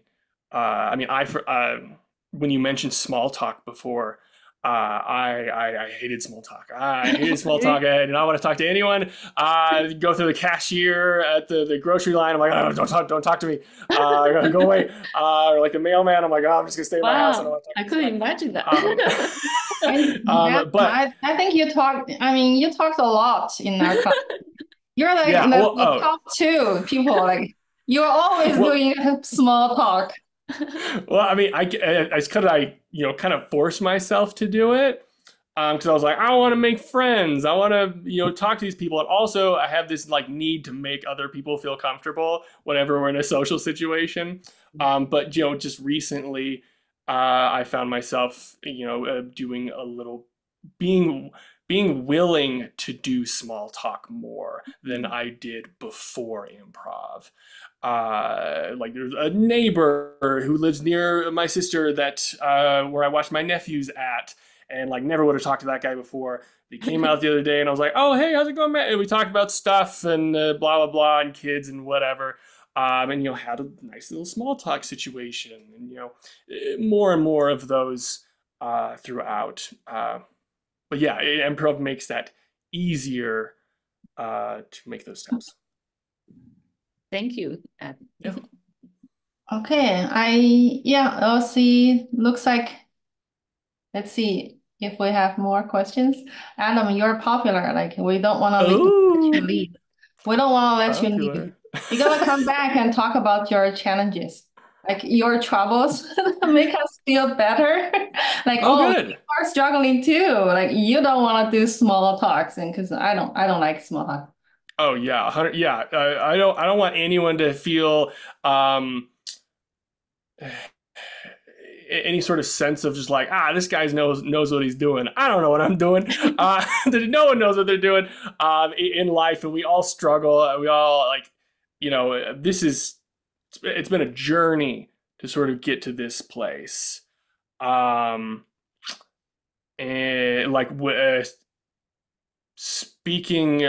When you mentioned small talk before, I hated small talk. I hated small talk. I did not want to talk to anyone. Go through the cashier at the grocery line. I'm like, oh, don't talk to me. Go away. Or like the mailman. I'm like, oh, I'm just gonna stay in my house. I don't want to talk I couldn't imagine that. But I think you talked. I mean, you talked a lot in our class. You're like the top two people. Like you're always doing small talk. Well, I mean, I kind of forced myself to do it because I was like, I want to make friends. I want to talk to these people, and also I have this like need to make other people feel comfortable whenever we're in a social situation. But just recently, I found myself doing a little being willing to do small talk more than I did before improv. Like there's a neighbor who lives near my sister that where I watched my nephews at, and like never would have talked to that guy before. He came out the other day and I was like, oh, hey, how's it going, man? And we talked about stuff and blah, blah, blah, and kids and whatever. And had a nice little small talk situation, and more and more of those throughout. But yeah, improv makes that easier to make those steps. Thank you. Yeah. Okay, I'll see. Looks like, let's see if we have more questions. Adam, you're popular. Like we don't want to let you leave. We don't want to let you leave. You're gonna come back and talk about your challenges, like your troubles, make us feel better. Like, good. You are struggling too. Like you don't want to do small talks, and because I don't like small talk. Oh yeah, 100. Yeah, I don't want anyone to feel any sort of sense of just like, this guy knows what he's doing. I don't know what I'm doing. No one knows what they're doing in life, and we all struggle. We all like, it's been a journey to sort of get to this place. And like speaking,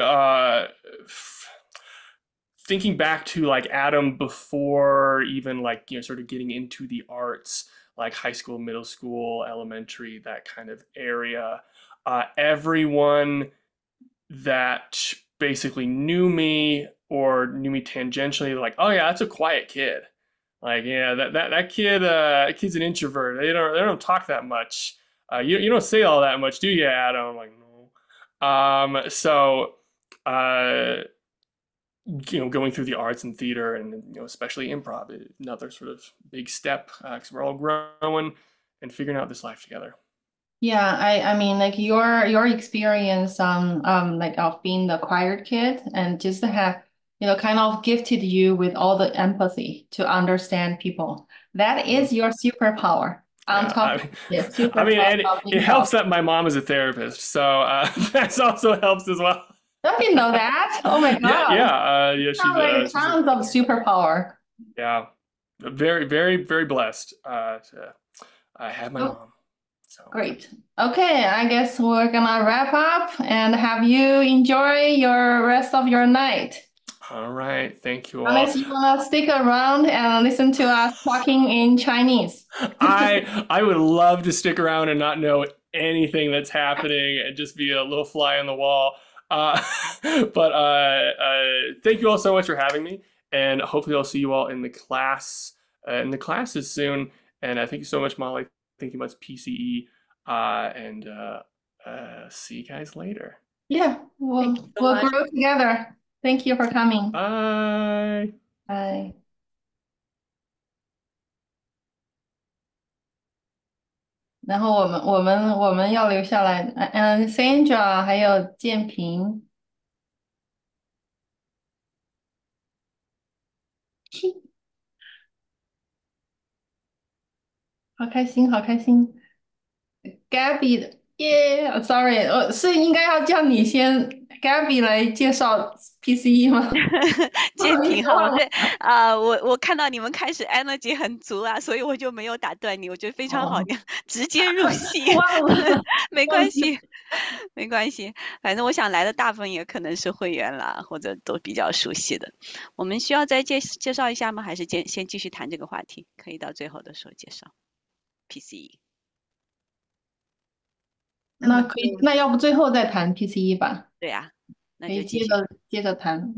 thinking back to like Adam before even like sort of getting into the arts, like high school, middle school, elementary, that kind of area. Everyone that basically knew me or knew me tangentially, like, oh yeah, that's a quiet kid. Like, yeah, that kid's an introvert. They don't talk that much. You don't say all that much, do you, Adam? I'm like, no. So going through the arts and theater, and especially improv, another sort of big step because we're all growing and figuring out this life together. Yeah, I mean, like your experience like of being the quiet kid and just to have, kind of gifted you with all the empathy to understand people. That is your superpower on Yeah, top of the I mean, superpower and of it improv. helps that my mom is a therapist, so that also helps as well. Don't you know that? Oh my Yeah, God. yeah, Sounds like she's a, tons of superpower. yeah, very, very, very blessed to have my Oh, mom. So great. Okay, I guess we're gonna wrap up and have you enjoy your rest of your night. all right, thank you all. Unless you wanna stick around and listen to us talking in Chinese. I would love to stick around and not know anything that's happening and just be a little fly on the wall. Uh, but thank you all so much for having me, and hopefully I'll see you all in the classes soon. And thank you so much, Molly. Thank you much, PCE, and see you guys later. Yeah, Thank you so we'll much. grow together. Thank you for coming. Bye. Bye.然后我们要留下来，Sandra 还有建平，好开心，好开心。Gabby 的耶，sorry，我是应该要叫你先 Gabby 来介绍 PCE 吗？建平好，忘了对我看到你们开始 energy 很足啊，所以我就没有打断你，我觉得非常好，哦你直接入戏，忘了，没关系，没关系，反正我想来的大部分也可能是会员啦，或者都比较熟悉的。我们需要再介绍一下吗？还是先继续谈这个话题？可以到最后的时候介绍 PCE。那么可以，那要不最后再谈 PCE 吧？对呀，那可以就继续。接着谈，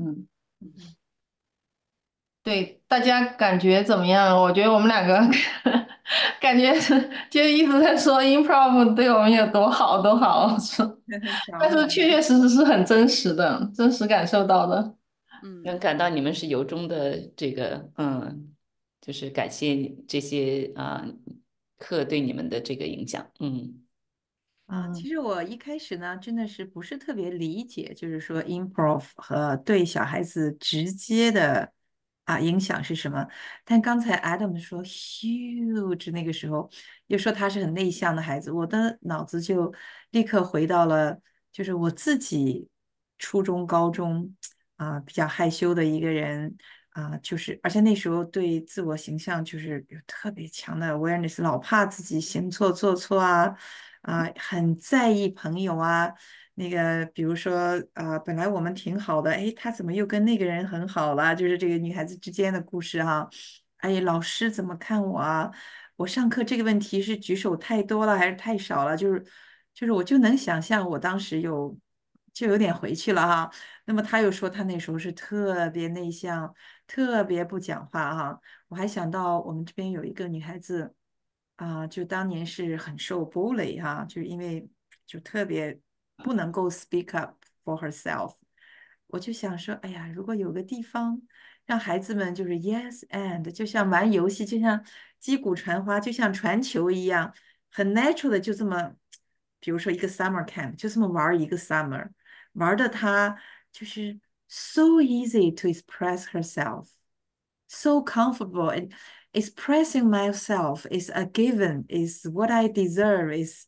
对，大家感觉怎么样？我觉得我们两个感觉就一直在说 improv 对我们有多好多好，但是确确实实是很真实的，真实感受到的。能感到你们是由衷的这个，就是感谢这些课对你们的这个影响，其实我一开始呢，真的是不是特别理解，就是说 improv 和对小孩子直接的影响是什么。但刚才 Adam 说 huge，那个时候又说他是很内向的孩子，我的脑子就立刻回到了，就是我自己初中、高中比较害羞的一个人。就是而且那时候对自我形象就是有特别强的 awareness，老怕自己行错做错很在意朋友那个比如说本来我们挺好的，哎，他怎么又跟那个人很好了？就是这个女孩子之间的故事哎，老师怎么看我我上课这个问题是举手太多了还是太少了？就是我就能想象我当时就有点回去了那么他又说他那时候是特别内向，特别不讲话我还想到我们这边有一个女孩子就当年是很受 bully 就是因为就特别不能够 speak up for herself。我就想说，哎呀，如果有个地方让孩子们就是 yes and，就像玩游戏，就像击鼓传花，就像传球一样，很 natural 的就这么，比如说一个 summer camp，就这么玩一个 summer。玩的她就是 so easy to express herself, so comfortable and expressing myself is a given, is what I deserve, is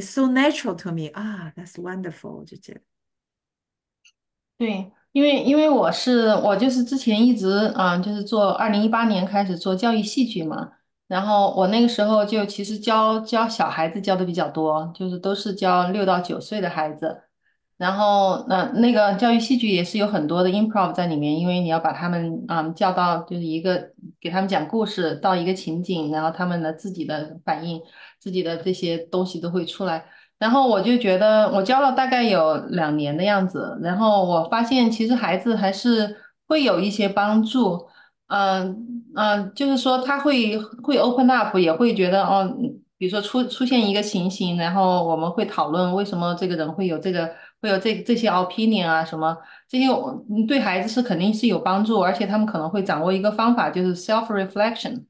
so natural to me. That's wonderful. 我就觉得，对，因为我就是之前一直就是做2018年开始做教育戏剧嘛，然后我那个时候就其实教小孩子教的比较多，就是都是教6到9岁的孩子，然后那个教育戏剧也是有很多的 improv 在里面，因为你要把他们叫到就是给他们讲故事到一个情景，然后他们的自己的反应，自己的这些东西都会出来。然后我就觉得我教了大概有2年的样子，然后我发现其实孩子还是会有一些帮助，就是说他会 open up，也会觉得比如说出现一个情形，然后我们会讨论为什么这个人会有这个会有这些 opinion 啊什么这些，对孩子是肯定是有帮助，而且他们可能会掌握一个方法，就是 self reflection。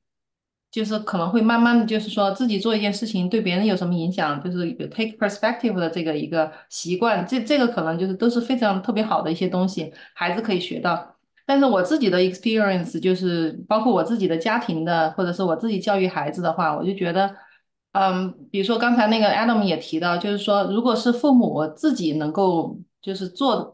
就是可能会慢慢的就是说自己做一件事情对别人有什么影响，就是有 take perspective 的这个一个习惯，这个可能就是都是非常特别好的一些东西，孩子可以学到。但是我自己的 experience 就是包括我自己的家庭的，或者是我自己教育孩子的话，我就觉得，比如说刚才那个 Adam 也提到，就是说如果是父母自己能够就是做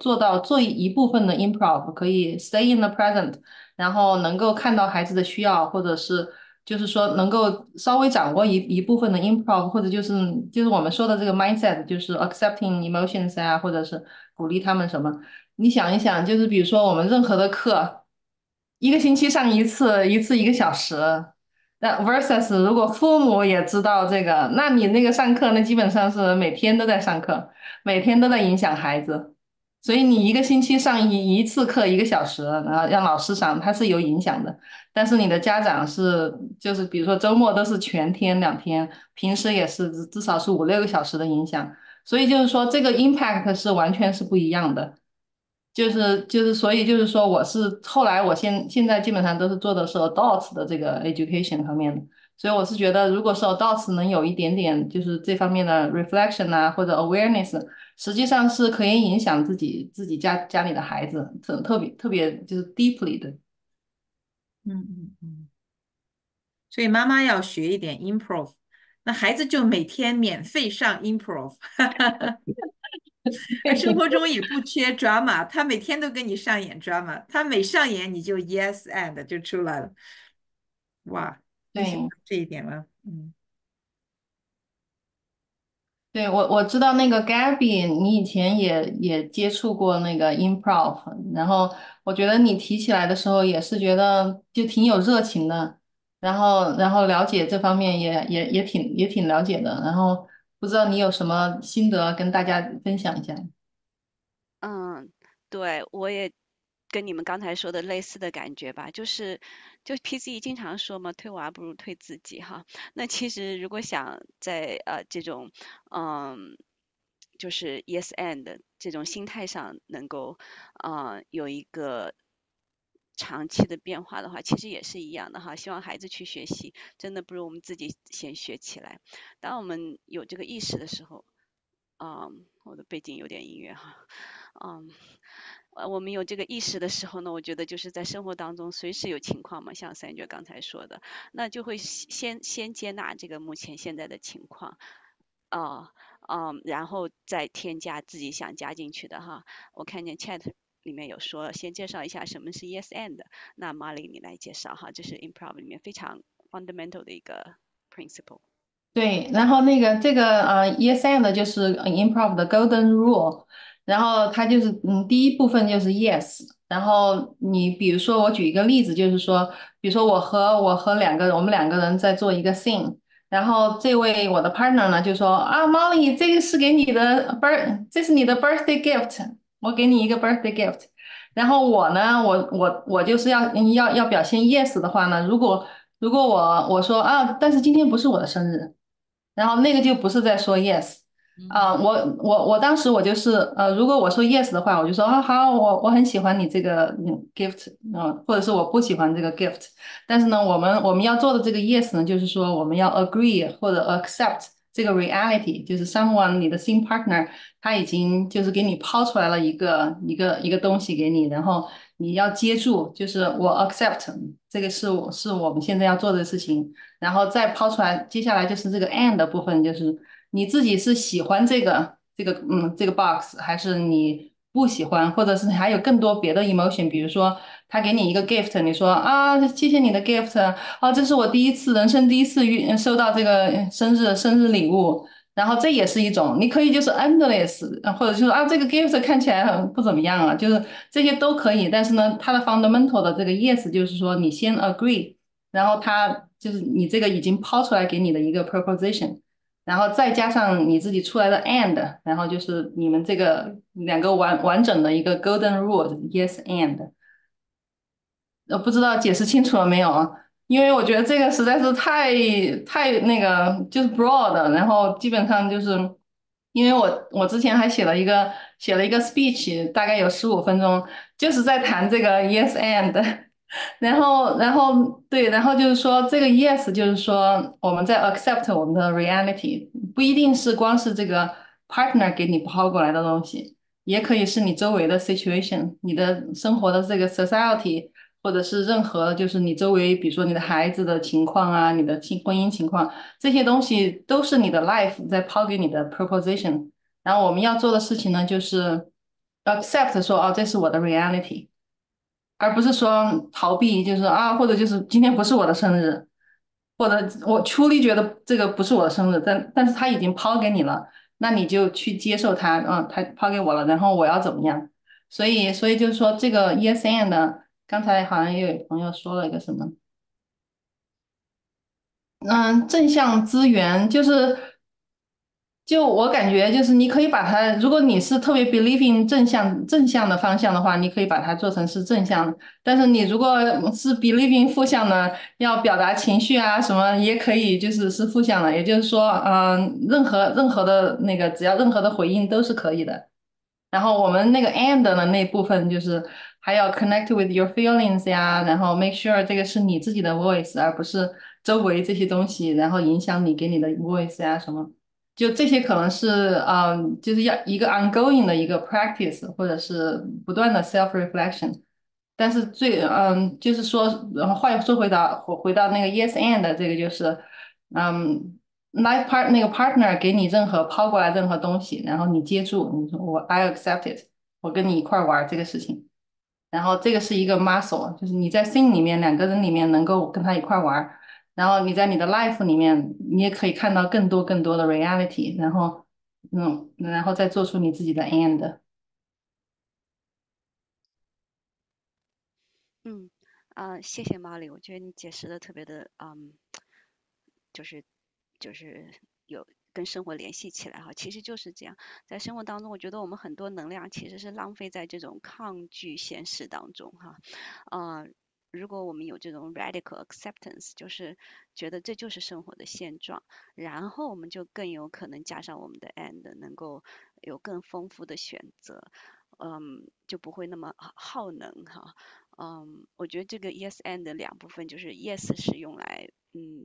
一部分的 improv，可以 stay in the present，然后能够看到孩子的需要，或者是就是说能够稍微掌握一部分的 improv，或者就是我们说的这个 mindset，就是 accepting emotions 啊，或者是鼓励他们什么。你想一想，就是比如说我们任何的课，一个星期上一次，一个小时。那 versus 如果父母也知道这个，那你那个上课呢，基本上是每天都在上课，每天都在影响孩子。所以你一个星期上一次课一个小时，然后让老师上，它是有影响的。但是你的家长就是比如说周末都是全天2天，平时也是至少是5、6个小时的影响。所以就是说这个 impact 是完全是不一样的。所以就是说后来我现在基本上都是做的是 adults 的这个 education 方面的。所以我是觉得，如果是 adults 能有一点点就是这方面的 reflection 啊，或者 awareness，实际上是可以影响自己家里的孩子，特别就是 deeply 的。所以妈妈要学一点 improv，那孩子就每天免费上 improv，生活中也不缺 drama，他每天都跟你上演 drama，他每上演你就 yes and 就出来了。哇，你想到对。这一点了，对，我知道那个 Gabby，你以前也接触过那个 improv，然后我觉得你提起来的时候也是觉得就挺有热情的，然后了解这方面也挺了解的，然后不知道你有什么心得跟大家分享一下。嗯，对，我也跟你们刚才说的类似的感觉吧，就 PCE 经常说嘛，退娃不如退自己哈。那其实如果想在这种就是 yes and 这种心态上能够有一个长期的变化的话，其实也是一样的哈。希望孩子去学习，真的不如我们自己先学起来。当我们有这个意识的时候，我的背景有点音乐哈。嗯，我们有这个意识的时候呢，我觉得就是在生活当中随时有情况嘛，像三姐刚才说的，那就会先接纳这个目前现在的情况，然后再添加自己想加进去的哈。我看见 chat 里面有说，先介绍一下什么是 yes and，那 Molly 你来介绍哈，这是 improv 里面非常 fundamental 的一个 principle。对，然后这个yes and 就是 improv 的 golden rule，然后它就是第一部分就是 yes，然后你比如说我举一个例子，就是说，比如说我们两个人在做一个 scene，然后这位我的 partner 呢就说啊，Molly，这个是给你的这是你的 birthday gift，我给你一个 birthday gift，然后我呢，我就是要表现 yes 的话呢，如果我说啊，但是今天不是我的生日。然后那个就不是在说 yes 我当时我就是如果我说 yes 的话，我就说啊好，我很喜欢你这个gift，或者是我不喜欢这个 gift，但是呢，我们要做的这个 yes 呢，就是说我们要 agree 或者 accept 这个 reality，就是 someone 你的新 partner 他已经就是给你抛出来了一个东西给你，然后你要接住，就是我 accept 这个是我们现在要做的事情。然后再抛出来，接下来就是这个 and 的部分，就是你自己是喜欢这个 box，还是你不喜欢，或者是还有更多别的 emotion，比如说他给你一个 gift，你说啊谢谢你的 gift，这是我人生第一次收到这个生日礼物。然后这也是一种，你可以就是 endless，或者就是这个 gift 看起来很不怎么样啊，就是这些都可以。但是呢，它的 fundamental 的这个 yes 就是说你先 agree，然后它就是你这个已经抛出来给你的一个 proposition，然后再加上你自己出来的 and，然后就是你们这个两个完整的一个 golden rule，yes and。不知道解释清楚了没有啊？因为我觉得这个实在是太那个就是 broad，然后基本上就是因为我之前还写了一个写了一个 speech，大概有15分钟，就是在谈这个 yes and。然后就是说这个 yes 就是说我们在 accept 我们的 reality，不一定是光是这个 partner 给你抛过来的东西，也可以是你周围的 situation，你的生活的这个 society，或者是任何就是你周围，比如说你的孩子的情况啊，你的婚姻情况，这些东西都是你的 life 在抛给你的 proposition。然后我们要做的事情呢，就是 accept 说哦，这是我的 reality。而不是说逃避，就是啊，或者就是今天不是我的生日，或者我 truly 觉得这个不是我的生日，但是他已经抛给你了，那你就去接受他，他抛给我了，然后我要怎么样？所以就是说这个 yes and，刚才好像也有朋友说了一个什么，正向资源就我感觉，就是你可以把它，如果你是特别 believing 正向的方向的话，你可以把它做成是正向的。但是你如果是 believing 负向的，要表达情绪啊什么，也可以是负向的。也就是说，任何的那个，只要任何的回应都是可以的。然后我们那个 and 的那部分就是还要 connect with your feelings 呀，然后 make sure 这个是你自己的 voice，而不是周围这些东西，然后影响你给你的 voice 呀什么。就这些可能是就是要一个 ongoing 的一个 practice，或者是不断的 self reflection。但是就是说，然后话说回到那个 yes and 这个就是那个 partner 给你任何抛过来任何东西，然后你接住，你说I accept it，我跟你一块玩这个事情。然后这个是一个 muscle，就是你在 scene 里面两个人里面能够跟他一块玩。然后你在你的 life 里面，你也可以看到更多的 reality，然后再做出你自己的 and。嗯，谢谢 Molly，我觉得你解释的特别的，就是就是有跟生活联系起来哈，其实就是这样，在生活当中，我觉得我们很多能量其实是浪费在这种抗拒现实当中哈，如果我们有这种 radical acceptance，就是觉得这就是生活的现状，然后我们就更有可能加上我们的 and，能够有更丰富的选择，就不会那么耗能哈。我觉得这个 yes and 的两部分就是 yes 是用来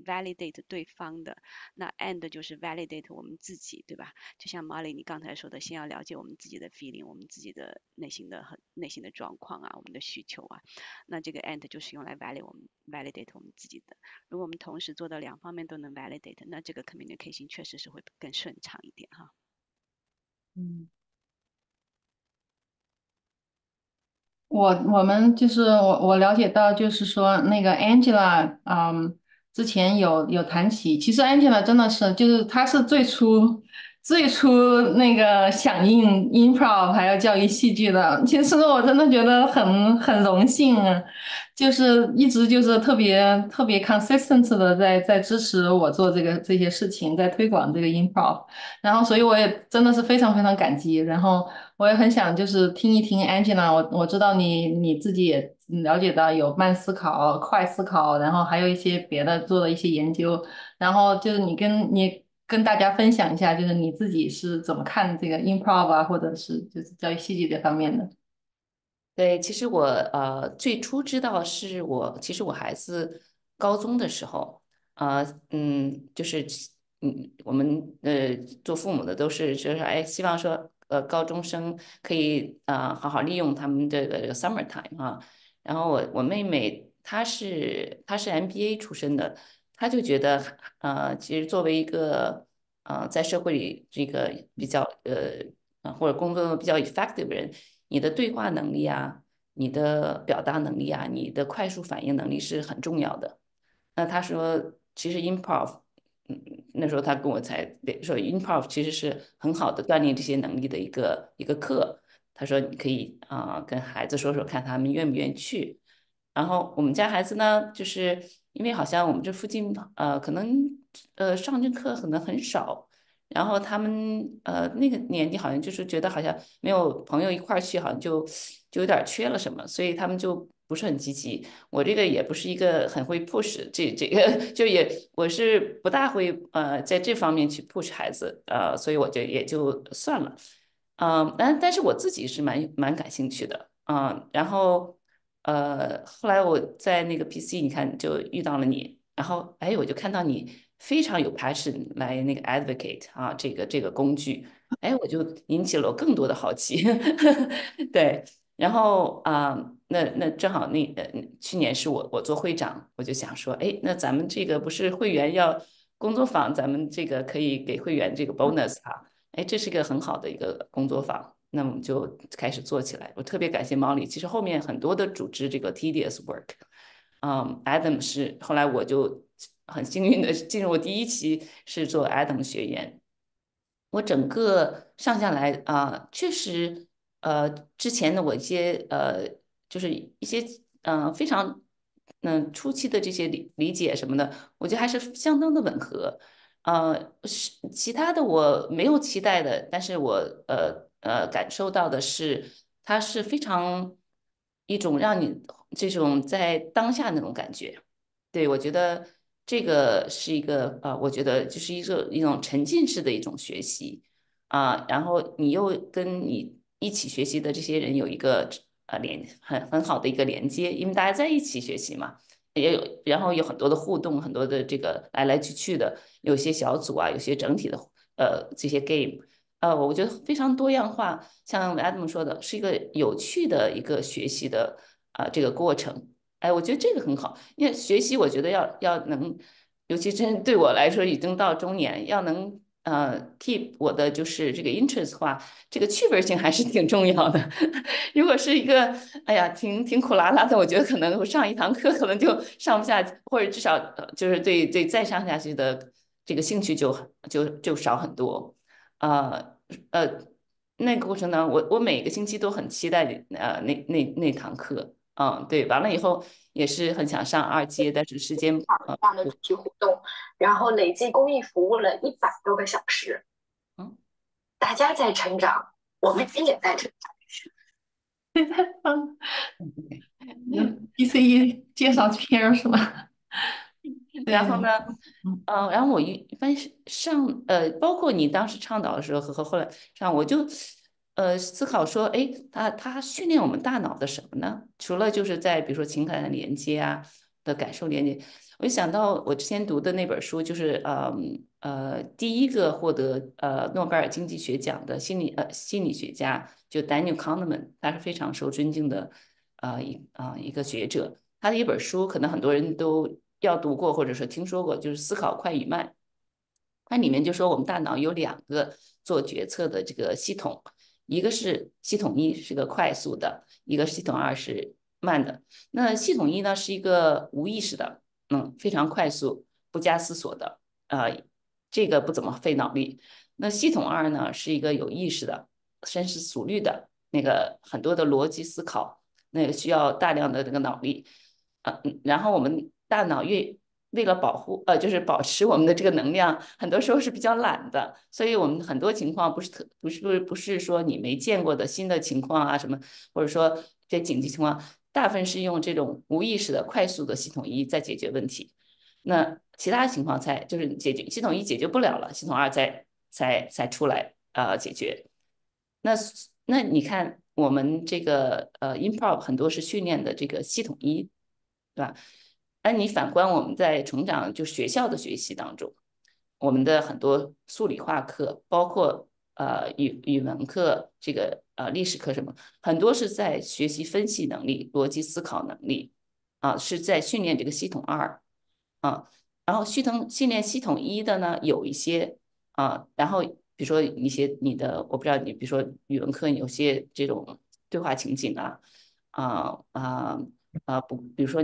validate 对方的，那 and 就是 validate 我们自己，对吧？就像 Molly 你刚才说的，先要了解我们自己的 feeling，我们自己的内心的状况啊，我们的需求啊，那这个 and 就是用来 validate 我们自己的。如果我们同时做到两方面都能 validate，那这个 communication 确实是会更顺畅一点哈。嗯。我们就是我了解到，就是说那个 Angela，之前有谈起，其实 Angela 真的是，就是她是最初那个响应 Improv 还有教育戏剧的。其实我真的觉得很荣幸啊，就是一直就是特别特别 consistent 的在支持我做这些事情，在推广这个 Improv。然后所以我也真的是非常非常感激。然后我也很想就是听一听 Angela，我知道你自己也了解到有慢思考、快思考，然后还有一些别的做的一些研究。然后就是你跟大家分享一下，就是你自己是怎么看这个 improv 啊，或者是就是教育戏剧这方面的。对，其实我最初知道是其实我孩子高中的时候，就是我们做父母的都是就是哎希望说高中生可以好好利用他们这个 summer time 啊，然后我妹妹她是 MBA 出身的，她就觉得其实作为一个在社会里这个比较或者工作中比较 effective 的人。你的对话能力啊，你的表达能力啊，你的快速反应能力是很重要的。那他说，其实 improv，那时候他跟我才说，improv 其实是很好的锻炼这些能力的一个课。他说你可以跟孩子说说看，他们愿不愿意去。然后我们家孩子呢，就是因为好像我们这附近可能上这课可能很少，然后他们那个年纪好像就是觉得好像没有朋友一块儿去，好像就有点缺了什么，所以他们就不是很积极。我这个也不是一个很会 push 这个，就我是不大会在这方面去 push 孩子，所以我就也就算了。但是我自己是蛮感兴趣的，然后后来我在那个 PC，你看就遇到了你，然后哎，我就看到你非常有 passion 来那个 advocate 啊，这个工具，哎，我就引起了我更多的好奇，对，然后那正好去年是我做会长，我就想说，哎，那咱们这个不是会员要工作坊，咱们这个可以给会员这个 bonus 哈。哎，这是一个很好的一个工作坊，那我们就开始做起来。我特别感谢 Molly，其实后面很多的组织这个 tedious work，Adam 是后来我就很幸运的进入我第一期是做 Adam 学员，我整个上下来确实之前的我一些就是一些非常初期的这些理解什么的，我觉得还是相当的吻合。是其他的我没有期待的，但是我感受到的是，它是非常一种让你这种在当下那种感觉。对，我觉得这个是一个我觉得就是一种沉浸式的一种学习然后你又跟你一起学习的这些人有一个很好的一个连接，因为大家在一起学习嘛。也有，然后有很多的互动，很多的这个来来去去的，有些小组有些整体的这些 game，我觉得非常多样化。像 Adam 说的，是一个有趣的一个学习的这个过程。哎，我觉得这个很好，因为学习我觉得要能，尤其真对我来说已经到中年，要能keep 我的就是这个 interest 的话，这个趣味性还是挺重要的。如果是一个哎呀挺苦拉拉的，我觉得可能我上一堂课可能就上不下，或者至少就是对再上下去的这个兴趣就少很多。呃呃，那个过程呢，我每个星期都很期待那堂课。对，完了以后也是很想上2阶，但是时间很大的主题活动，然后累计公益服务了100多个小时。嗯，大家在成长，我们也在成长。太棒了！PCE 介绍片是吧？然后呢，嗯然后我一般包括你当时倡导的时候和后来上，我就思考说，哎，他训练我们大脑的什么呢？除了就是在比如说情感的连接的感受连接，我就想到我之前读的那本书，就是第一个获得诺贝尔经济学奖的心理学家，就 Daniel Kahneman，他是非常受尊敬的一个学者。他的一本书，可能很多人都要读过，或者说听说过，就是《思考快与慢》。它里面就说我们大脑有2个做决策的这个系统，一个是系统一是个快速的，一个系统二是慢的。那系统一呢是一个无意识的，非常快速，不加思索的，这个不怎么费脑力。那系统二呢是一个有意识的、深思熟虑的那个很多的逻辑思考，那个需要大量的这个脑力。然后我们大脑为了就是保持我们的这个能量，很多时候是比较懒的，所以我们很多情况不是说你没见过的新的情况什么，或者说这紧急情况，大部分是用这种无意识的快速的系统一在解决问题。那其他情况就是系统一解决不了了，系统二才出来解决。那那你看我们这个Improv 很多是训练的这个系统一，对吧？那你反观我们在成长就学校的学习当中，我们的很多数理化课，包括语文课，这个历史课什么，很多是在学习分析能力、逻辑思考能力是在训练这个系统二啊。然后训练系统一的呢，有一些然后比如说一些我不知道你，比如说语文课有些这种对话情景啊啊比如说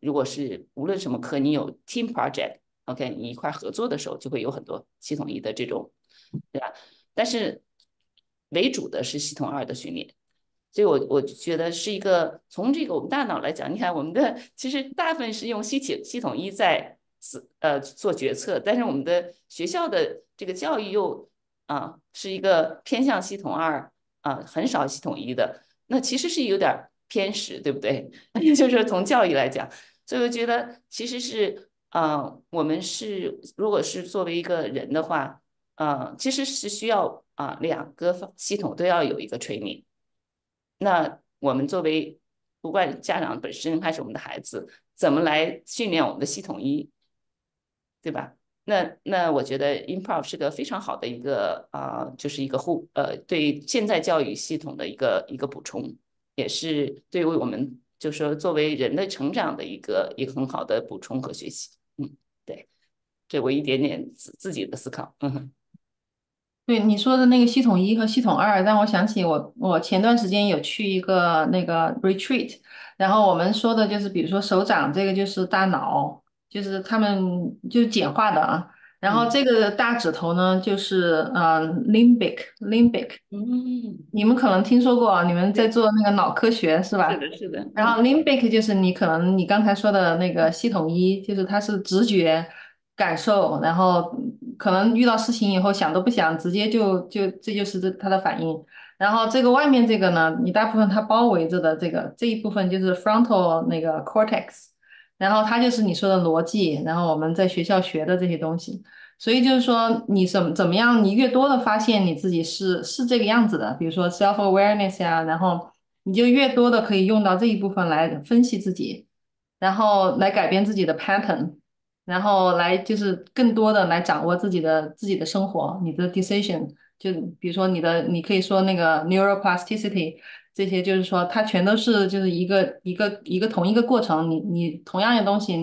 如果是无论什么课，你有 team project，OK，你一块合作的时候，就会有很多系统一的这种，对吧？但是为主的是系统二的训练。所以我觉得是一个从这个我们大脑来讲，你看我们的其实大部分是用系统一在做决策，但是我们的学校的这个教育又是一个偏向系统二很少系统一的，那其实是有点偏食，对不对？就是从教育来讲，所以我觉得其实是我们如果是作为一个人的话，其实是需要两个系统都要有一个 training。那我们作为不管家长本身还是我们的孩子，怎么来训练我们的系统一，对吧？那我觉得 improv 是个非常好的一个就是一个对现在教育系统的一个补充，也是对于我们就是说作为人的成长的一个很好的补充和学习。对，这我一点点自己的思考。对你说的那个系统一和系统二，让我想起我前段时间有去一个那个 retreat，然后我们说的就是比如说手掌这个就是大脑，就是他们就是简化的啊，然后这个大指头呢就是limbic，嗯，你们可能听说过啊，你们在做那个脑科学是吧？是的，是的。然后 limbic 就是你可能你刚才说的那个系统一，就是它是直觉感受，然后可能遇到事情以后想都不想，直接这就是它的反应。然后这个外面这个呢，你大部分它包围着的这一部分就是 frontal 那个 cortex，然后它就是你说的逻辑，然后我们在学校学的这些东西。所以就是说，你怎么样，你越多的发现你自己是这个样子的，比如说 self awareness 呀，然后你就越多的可以用到这一部分来分析自己，然后来改变自己的 pattern，然后来就是更多的来掌握自己的生活，你的 decision，就比如说你可以说那个 neuroplasticity，这些就是说它全都是就是一个同一个过程，你同样的东西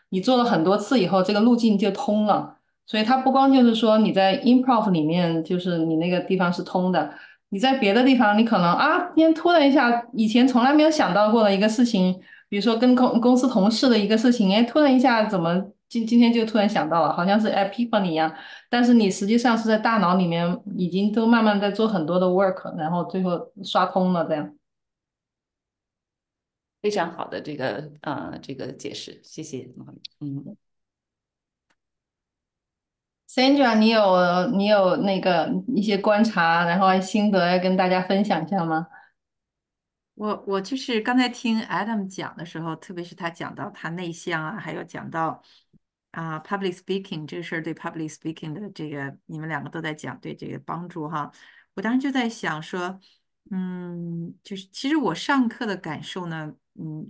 你做了很多次以后，这个路径就通了。所以它不光就是说你在 improv 里面，就是你那个地方是通的，你在别的地方，你可能今天突然一下，以前从来没有想到过的一个事情，比如说跟公司同事的一个事情，哎，突然一下怎么今天就突然想到了，好像是 epiphany 一样，但是你实际上是在大脑里面已经都慢慢在做很多的 work，然后最后刷通了这样。非常好的这个解释，谢谢。Sandra，你有那个一些观察，然后心得要跟大家分享一下吗？我就是刚才听 Adam 讲的时候，特别是他讲到他内向啊，还有讲到public speaking 这个事儿对 public speaking 的这个，你们两个都在讲对这个帮助哈。我当时就在想说，就是其实我上课的感受呢，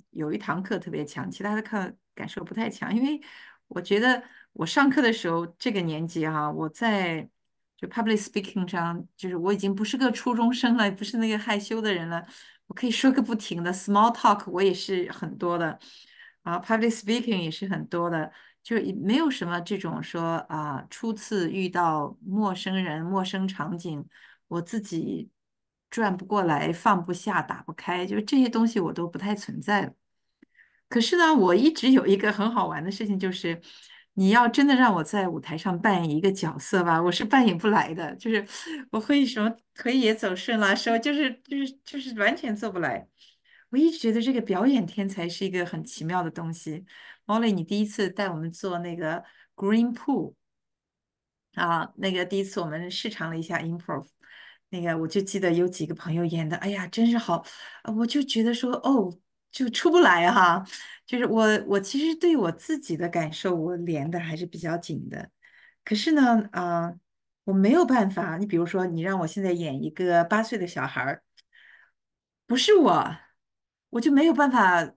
有一堂课特别强，其他的课感受不太强，因为我觉得我上课的时候这个年纪哈，我在就 public speaking 上，就是我已经不是个初中生了，不是那个害羞的人了。我可以说个不停的，small talk 我也是很多的，public speaking 也是很多的，就也没有什么这种说初次遇到陌生人、陌生场景，我自己转不过来、放不下、打不开，就这些东西我都不太存在了。可是呢，我一直有一个很好玩的事情，就是你要真的让我在舞台上扮演一个角色吧，我是扮演不来的，就是我会什么腿也走顺了，手就是完全做不来。我一直觉得这个表演天才是一个很奇妙的东西。Molly，你第一次带我们做那个 Green Pool。那个第一次我们试尝了一下 improv，那个我就记得有几个朋友演的，哎呀，真是好，我就觉得说，哦，就出不来哈，就是我其实对我自己的感受，我连的还是比较紧的，可是呢，我没有办法，你比如说，你让我现在演一个8岁的小孩儿，不是我就没有办法，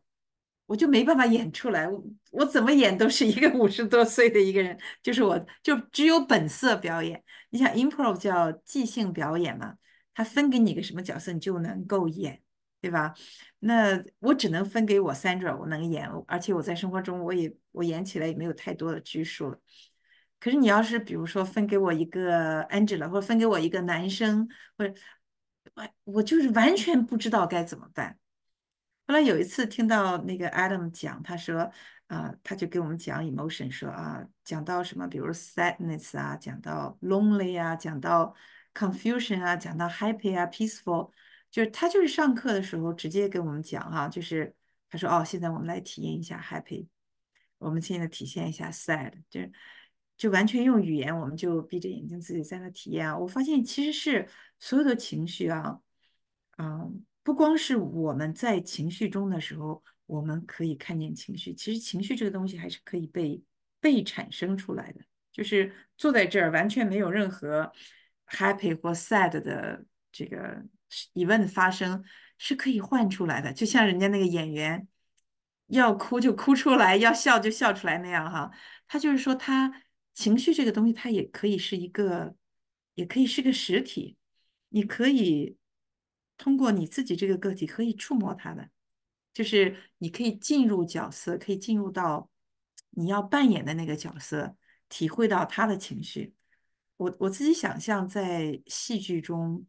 我就没办法演出来。我怎么演都是一个50多岁的一个人，就是我就只有本色表演。你想 improv 叫即兴表演嘛，他分给你个什么角色，你就能够演，对吧？那我只能分给我 Sandra，我能演，而且我在生活中我演起来也没有太多的拘束了。可是你要是比如说分给我一个 Angela，或者分给我一个男生，或者我就是完全不知道该怎么办。后来有一次听到那个 Adam 讲，他说，他就给我们讲 emotion，说讲到什么，比如 sadness 讲到 lonely 讲到 confusion 讲到 happy peaceful，就是他就是上课的时候直接给我们讲就是他说现在我们来体验一下 happy，我们现在体现一下 sad，就完全用语言，我们就闭着眼睛自己在那体验我发现其实是所有的情绪不光是我们在情绪中的时候，我们可以看见情绪，其实情绪这个东西还是可以被产生出来的。就是坐在这儿完全没有任何 happy 或 sad 的这个event 发生，是可以换出来的，就像人家那个演员要哭就哭出来，要笑就笑出来那样哈。他就是说，他情绪这个东西，它也可以是一个，也可以是个实体，你可以通过你自己这个个体可以触摸它的。就是你可以进入角色，可以进入到你要扮演的那个角色，体会到他的情绪。我自己想象在戏剧中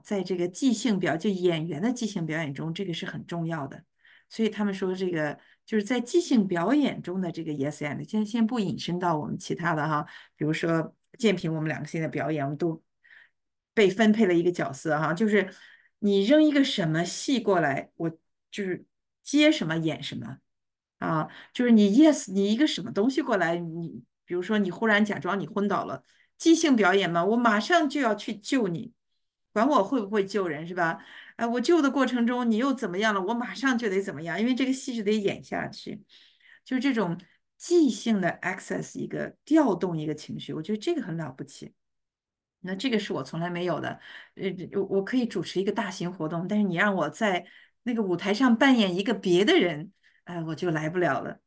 在这个就演员的即兴表演中，这个是很重要的。所以他们说这个就是在即兴表演中的这个 yes and，先不引申到我们其他的哈，比如说建平，我们两个现在表演，我们都被分配了一个角色哈，就是你扔一个什么戏过来，我就是接什么演什么就是你 yes 你一个什么东西过来，你比如说你忽然假装你昏倒了，即兴表演嘛，我马上就要去救你，管我会不会救人是吧？我救的过程中你又怎么样了，我马上就得怎么样，因为这个戏是得演下去，就是这种即兴的 access 一个调动一个情绪，我觉得这个很了不起。那这个是我从来没有的，我可以主持一个大型活动，但是你让我在那个舞台上扮演一个别的人，我就来不了了。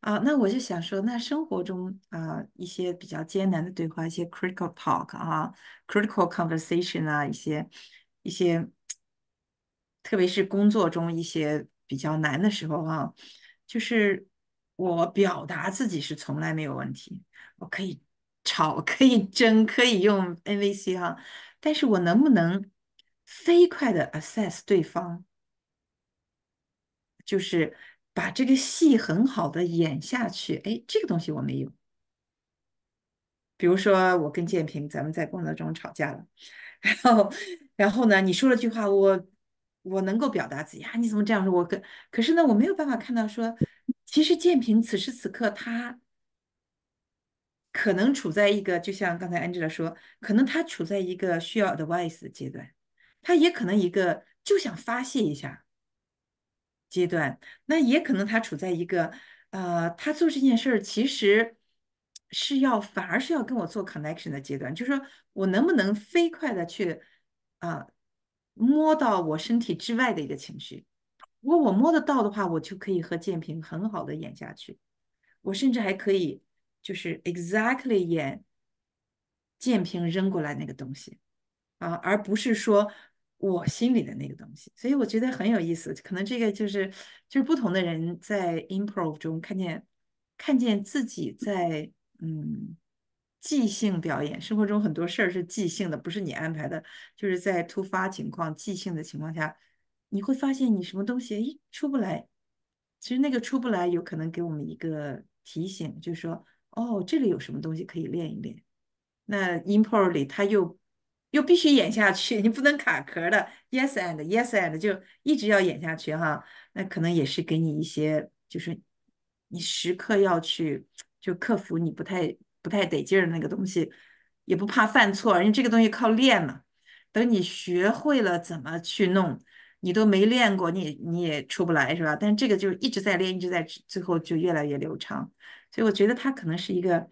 那我就想说，那生活中一些比较艰难的对话，一些 critical talk critical conversation 一些，特别是工作中一些比较难的时候就是我表达自己是从来没有问题，我可以吵，可以争，可以用 NVC 但是我能不能飞快的 assess 对方，就是把这个戏很好的演下去？哎，这个东西我没有。比如说，我跟建平，咱们在工作中吵架了，然后，然后呢，你说了句话，我能够表达自己你怎么这样说？可是呢，我没有办法看到说，其实建平此时此刻他可能处在一个，就像刚才 Angela 说，可能他处在一个需要 advice 的阶段，他也可能一个就想发泄一下阶段，那也可能他处在一个他做这件事儿其实反而是要跟我做 connection 的阶段，就是说我能不能飞快的去啊、摸到我身体之外的一个情绪，如果我摸得到的话，我就可以和建平很好的演下去，我甚至还可以就是 exactly 演建平扔过来那个东西。而不是说我心里的那个东西。所以我觉得很有意思，可能这个就是不同的人在 improv 中看见自己在即兴表演，生活中很多事儿是即兴的，不是你安排的，就是在突发情况、即兴的情况下，你会发现你什么东西出不来。其实那个出不来，有可能给我们一个提醒，就是说，哦，这里有什么东西可以练一练。那 import 里他又必须演下去，你不能卡壳的，yes and yes and 就一直要演下去那可能也是给你一些，就是你时刻要去就克服你不太得劲儿的那个东西，也不怕犯错，因为这个东西靠练嘛。等你学会了怎么去弄，你都没练过，你也出不来是吧？但这个就一直在练，一直在最后就越来越流畅。所以我觉得它可能是一个，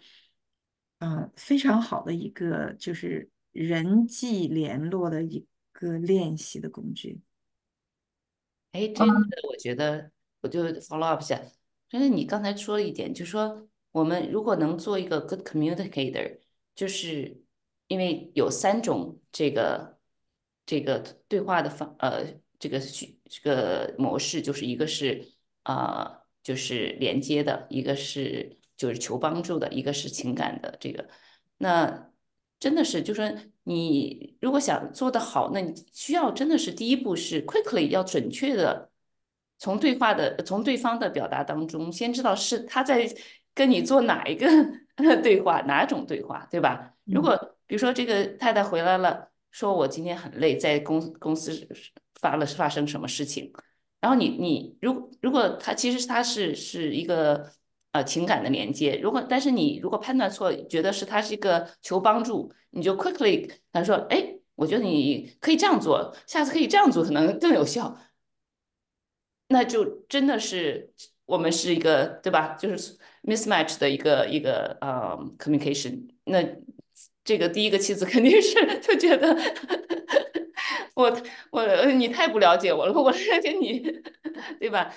非常好的一个就是人际联络的一个练习的工具。哎，这个我觉得我就 follow up 一下，就是你刚才说了一点，就说我们如果能做一个 good communicator，就是因为有3种这个对话的这个模式，就是一个是就是连接的，一个是就是求帮助的，一个是情感的这个，那真的是，就说你如果想做得好，那你需要真的是第一步是 quickly 要准确的从对方的表达当中，先知道是他在跟你做哪一个对话，哪种对话，对吧？如果比如说这个太太回来了，说我今天很累，在公司发生什么事情，然后你如果他其实是一个情感的连接，但是你如果判断错，觉得是他是一个求帮助，你就 quickly 他说，哎，我觉得你可以这样做，下次可以这样做，可能更有效。那就真的是我们是一个对吧？就是 mismatch 的一个communication。那这个第一个妻子肯定是就觉得我你太不了解我了，我了解你，对吧？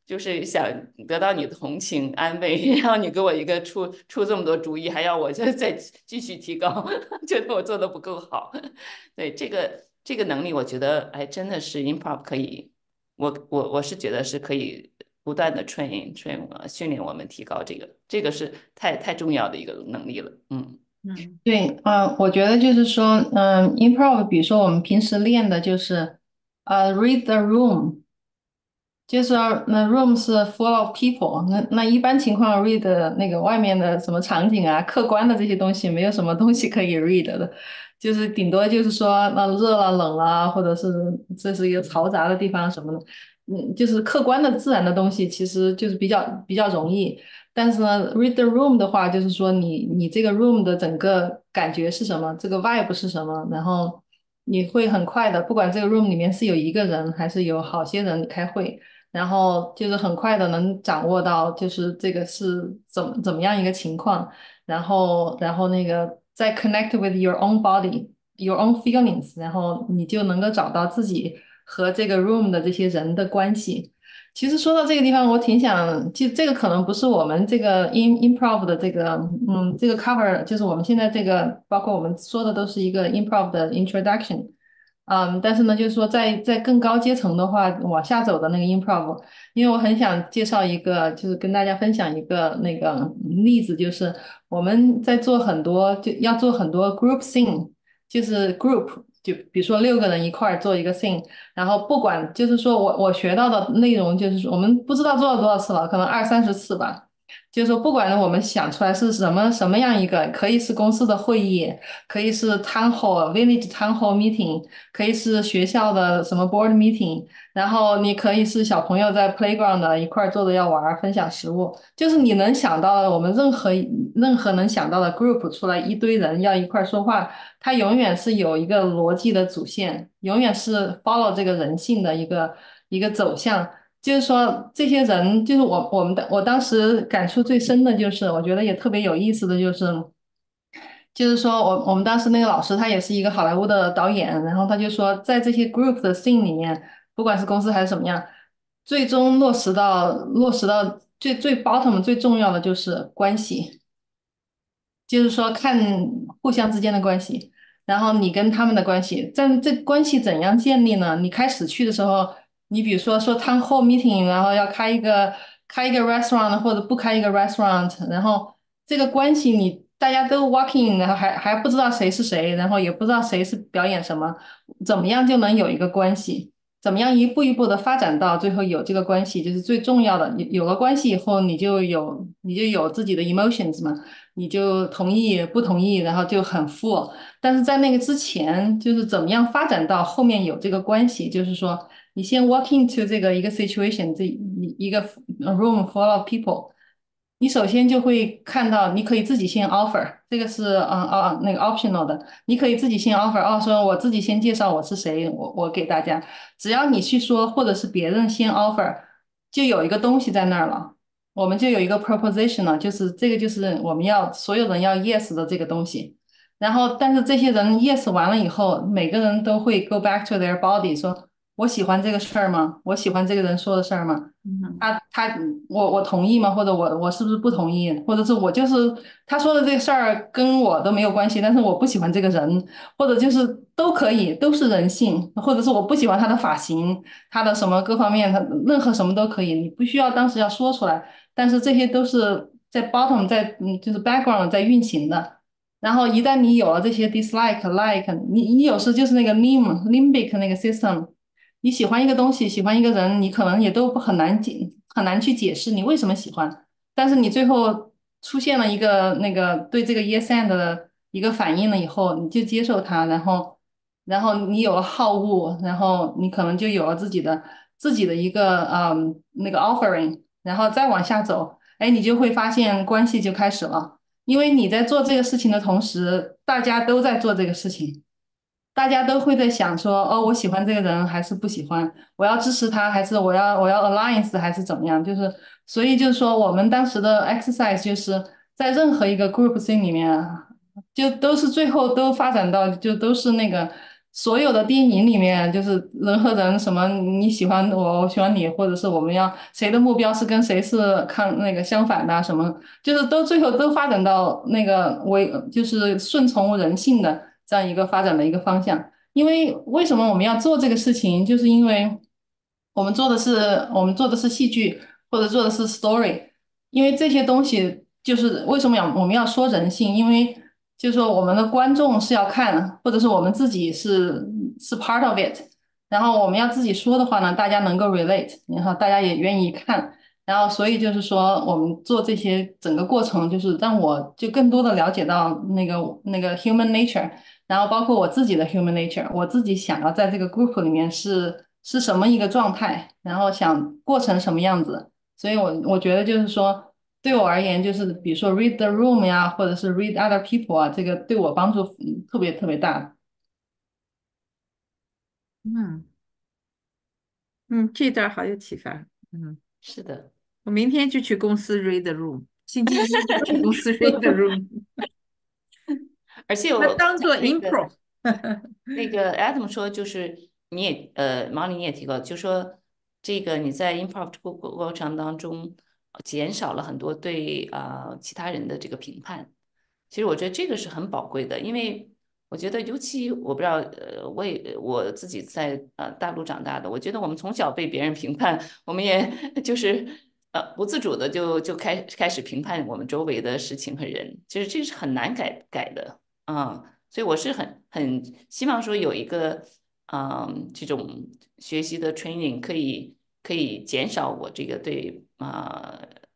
就是想得到你的同情安慰，然后你给我一个出这么多主意，还要我再继续提高，觉得我做的不够好。对这个能力，我觉得哎，真的是 improv 可以，我是觉得是可以不断的 训练我们提高这个是太重要的一个能力了。对，我觉得就是说，improv，比如说我们平时练的就是，read the room，就是说那 room 是 full of people，那一般情况 read 那个外面的什么场景啊、客观的这些东西，没有什么东西可以 read 的，就是顶多就是说那热了、冷了，或者是这是一个嘈杂的地方什么的，就是客观的自然的东西，其实就是比较容易。但是呢，read the room 的话，就是说你这个 room 的整个感觉是什么，这个 vibe 是什么，然后你会很快的，不管这个 room 里面是有一个人还是有好些人开会。然后就是很快的能掌握到，就是这个是怎么样一个情况，然后那个再 connect with your own body, your own feelings，然后你就能够找到自己和这个 room 的这些人的关系。其实说到这个地方，我挺想，就这个可能不是我们这个 improv 的这个 cover，就是我们现在这个，包括我们说的都是一个 improv 的 introduction。但是呢，就是说在更高阶层的话，往下走的那个 improv，因为我很想介绍一个，就是跟大家分享一个那个例子，就是我们在做很多，就要做很多 group thing，就是 group，就比如说6个人一块儿做一个 thing，然后不管就是说我学到的内容，就是说我们不知道做了多少次了，可能20-30次吧。就是说，不管我们想出来是什么样一个，可以是公司的会议，可以是 town hall、village town hall meeting，可以是学校的什么 board meeting，然后你可以是小朋友在 playground 的一块儿坐着要玩儿，分享食物，就是你能想到的，我们任何能想到的 group 出来一堆人要一块儿说话，它永远是有一个逻辑的主线，永远是 follow 这个人性的一个走向。就是说，这些人就是我当时感触最深的就是，我觉得也特别有意思的就是。就是说我们当时那个老师他也是一个好莱坞的导演，然后他就说，在这些 group 的 scene 里面，不管是公司还是怎么样，最终落实到最 bottom 最重要的就是关系。就是说看互相之间的关系，然后你跟他们的关系，这关系怎样建立呢？你开始去的时候，你比如说 town hall meeting，然后要开一个 restaurant 或者不开一个 restaurant，然后这个关系你大家都 walking，然后还不知道谁是谁，然后也不知道谁是表演什么，怎么样就能有一个关系？怎么样一步一步的发展到最后有这个关系，就是最重要的。有了关系以后，你就有自己的 emotions 嘛。你就同意不同意，然后就很 full。但是在那个之前，就是怎么样发展到后面有这个关系，就是说你先 walk into 这个一个 situation，这一个 room full of people，你首先就会看到，你可以自己先 offer，这个是那个 optional 的，你可以自己先 offer，说我自己先介绍我是谁，我给大家，只要你去说，或者是别人先 offer，就有一个东西在那儿了。我们就有一个 proposition 了，就是这个就是我们要所有人要 yes 的这个东西。然后，但是这些人 yes 完了以后，每个人都会 go back to their body，说我喜欢这个事儿吗？我喜欢这个人说的事儿吗？我同意吗？或者我是不是不同意？或者是我就是他说的这个事儿跟我都没有关系，但是我不喜欢这个人，或者就是都可以，都是人性，或者是我不喜欢他的发型，他的什么各方面，他任何什么都可以，你不需要当时要说出来。但是这些都是在 bottom 就是 background 在运行的。然后一旦你有了这些 dislike like，你有时就是那个 limbic 那个 system，你喜欢一个东西，喜欢一个人，你可能也都很难去解释你为什么喜欢，但是你最后出现了一个那个对这个 yes and 的一个反应了以后，你就接受它，然后你有了好恶，然后你可能就有了自己的一个那个 offering。然后再往下走，哎，你就会发现关系就开始了，因为你在做这个事情的同时，大家都在做这个事情，大家都会在想说，哦，我喜欢这个人还是不喜欢，我要支持他还是我要 alliance 还是怎么样？就是所以就是说，我们当时的 exercise 就是在任何一个 group thing 里面啊，就都是最后都发展到就都是那个所有的电影里面，就是人和人什么你喜欢我，我喜欢你，或者是我们要谁的目标是跟谁是那个相反的啊什么，就是都最后都发展到那个就是顺从人性的这样一个发展的一个方向。因为为什么我们要做这个事情，就是因为我们做的是戏剧或者做的是 story，因为这些东西就是为什么我们要说人性，因为就是说我们的观众是要看，或者是我们自己是 part of it，然后我们要自己说的话呢，大家能够 relate，然后大家也愿意看，然后所以就是说我们做这些整个过程，就是让我就更多的了解到那个 human nature。然后包括我自己的 human nature，我自己想要在这个 group 里面是什么一个状态，然后想过成什么样子，所以我觉得就是说，对我而言，就是比如说 read the room 呀，或者是 read other people 啊，这个对我帮助特别特别大。嗯嗯，这段好有启发。是的，我明天就去公司 read the room，星期一就去公司 read the room，而且那我刚当做 才那个 improv。那个 Adam 说，就是你也毛里你也提到，就说这个你在 improv 这个过程当中，减少了很多对其他人的这个评判。其实我觉得这个是很宝贵的，因为我觉得尤其我不知道，我自己在大陆长大的，我觉得我们从小被别人评判，我们也就是不自主的就开始评判我们周围的事情和人，其实这是很难改的。所以我是很希望说有一个这种学习的 training 可以减少我这个对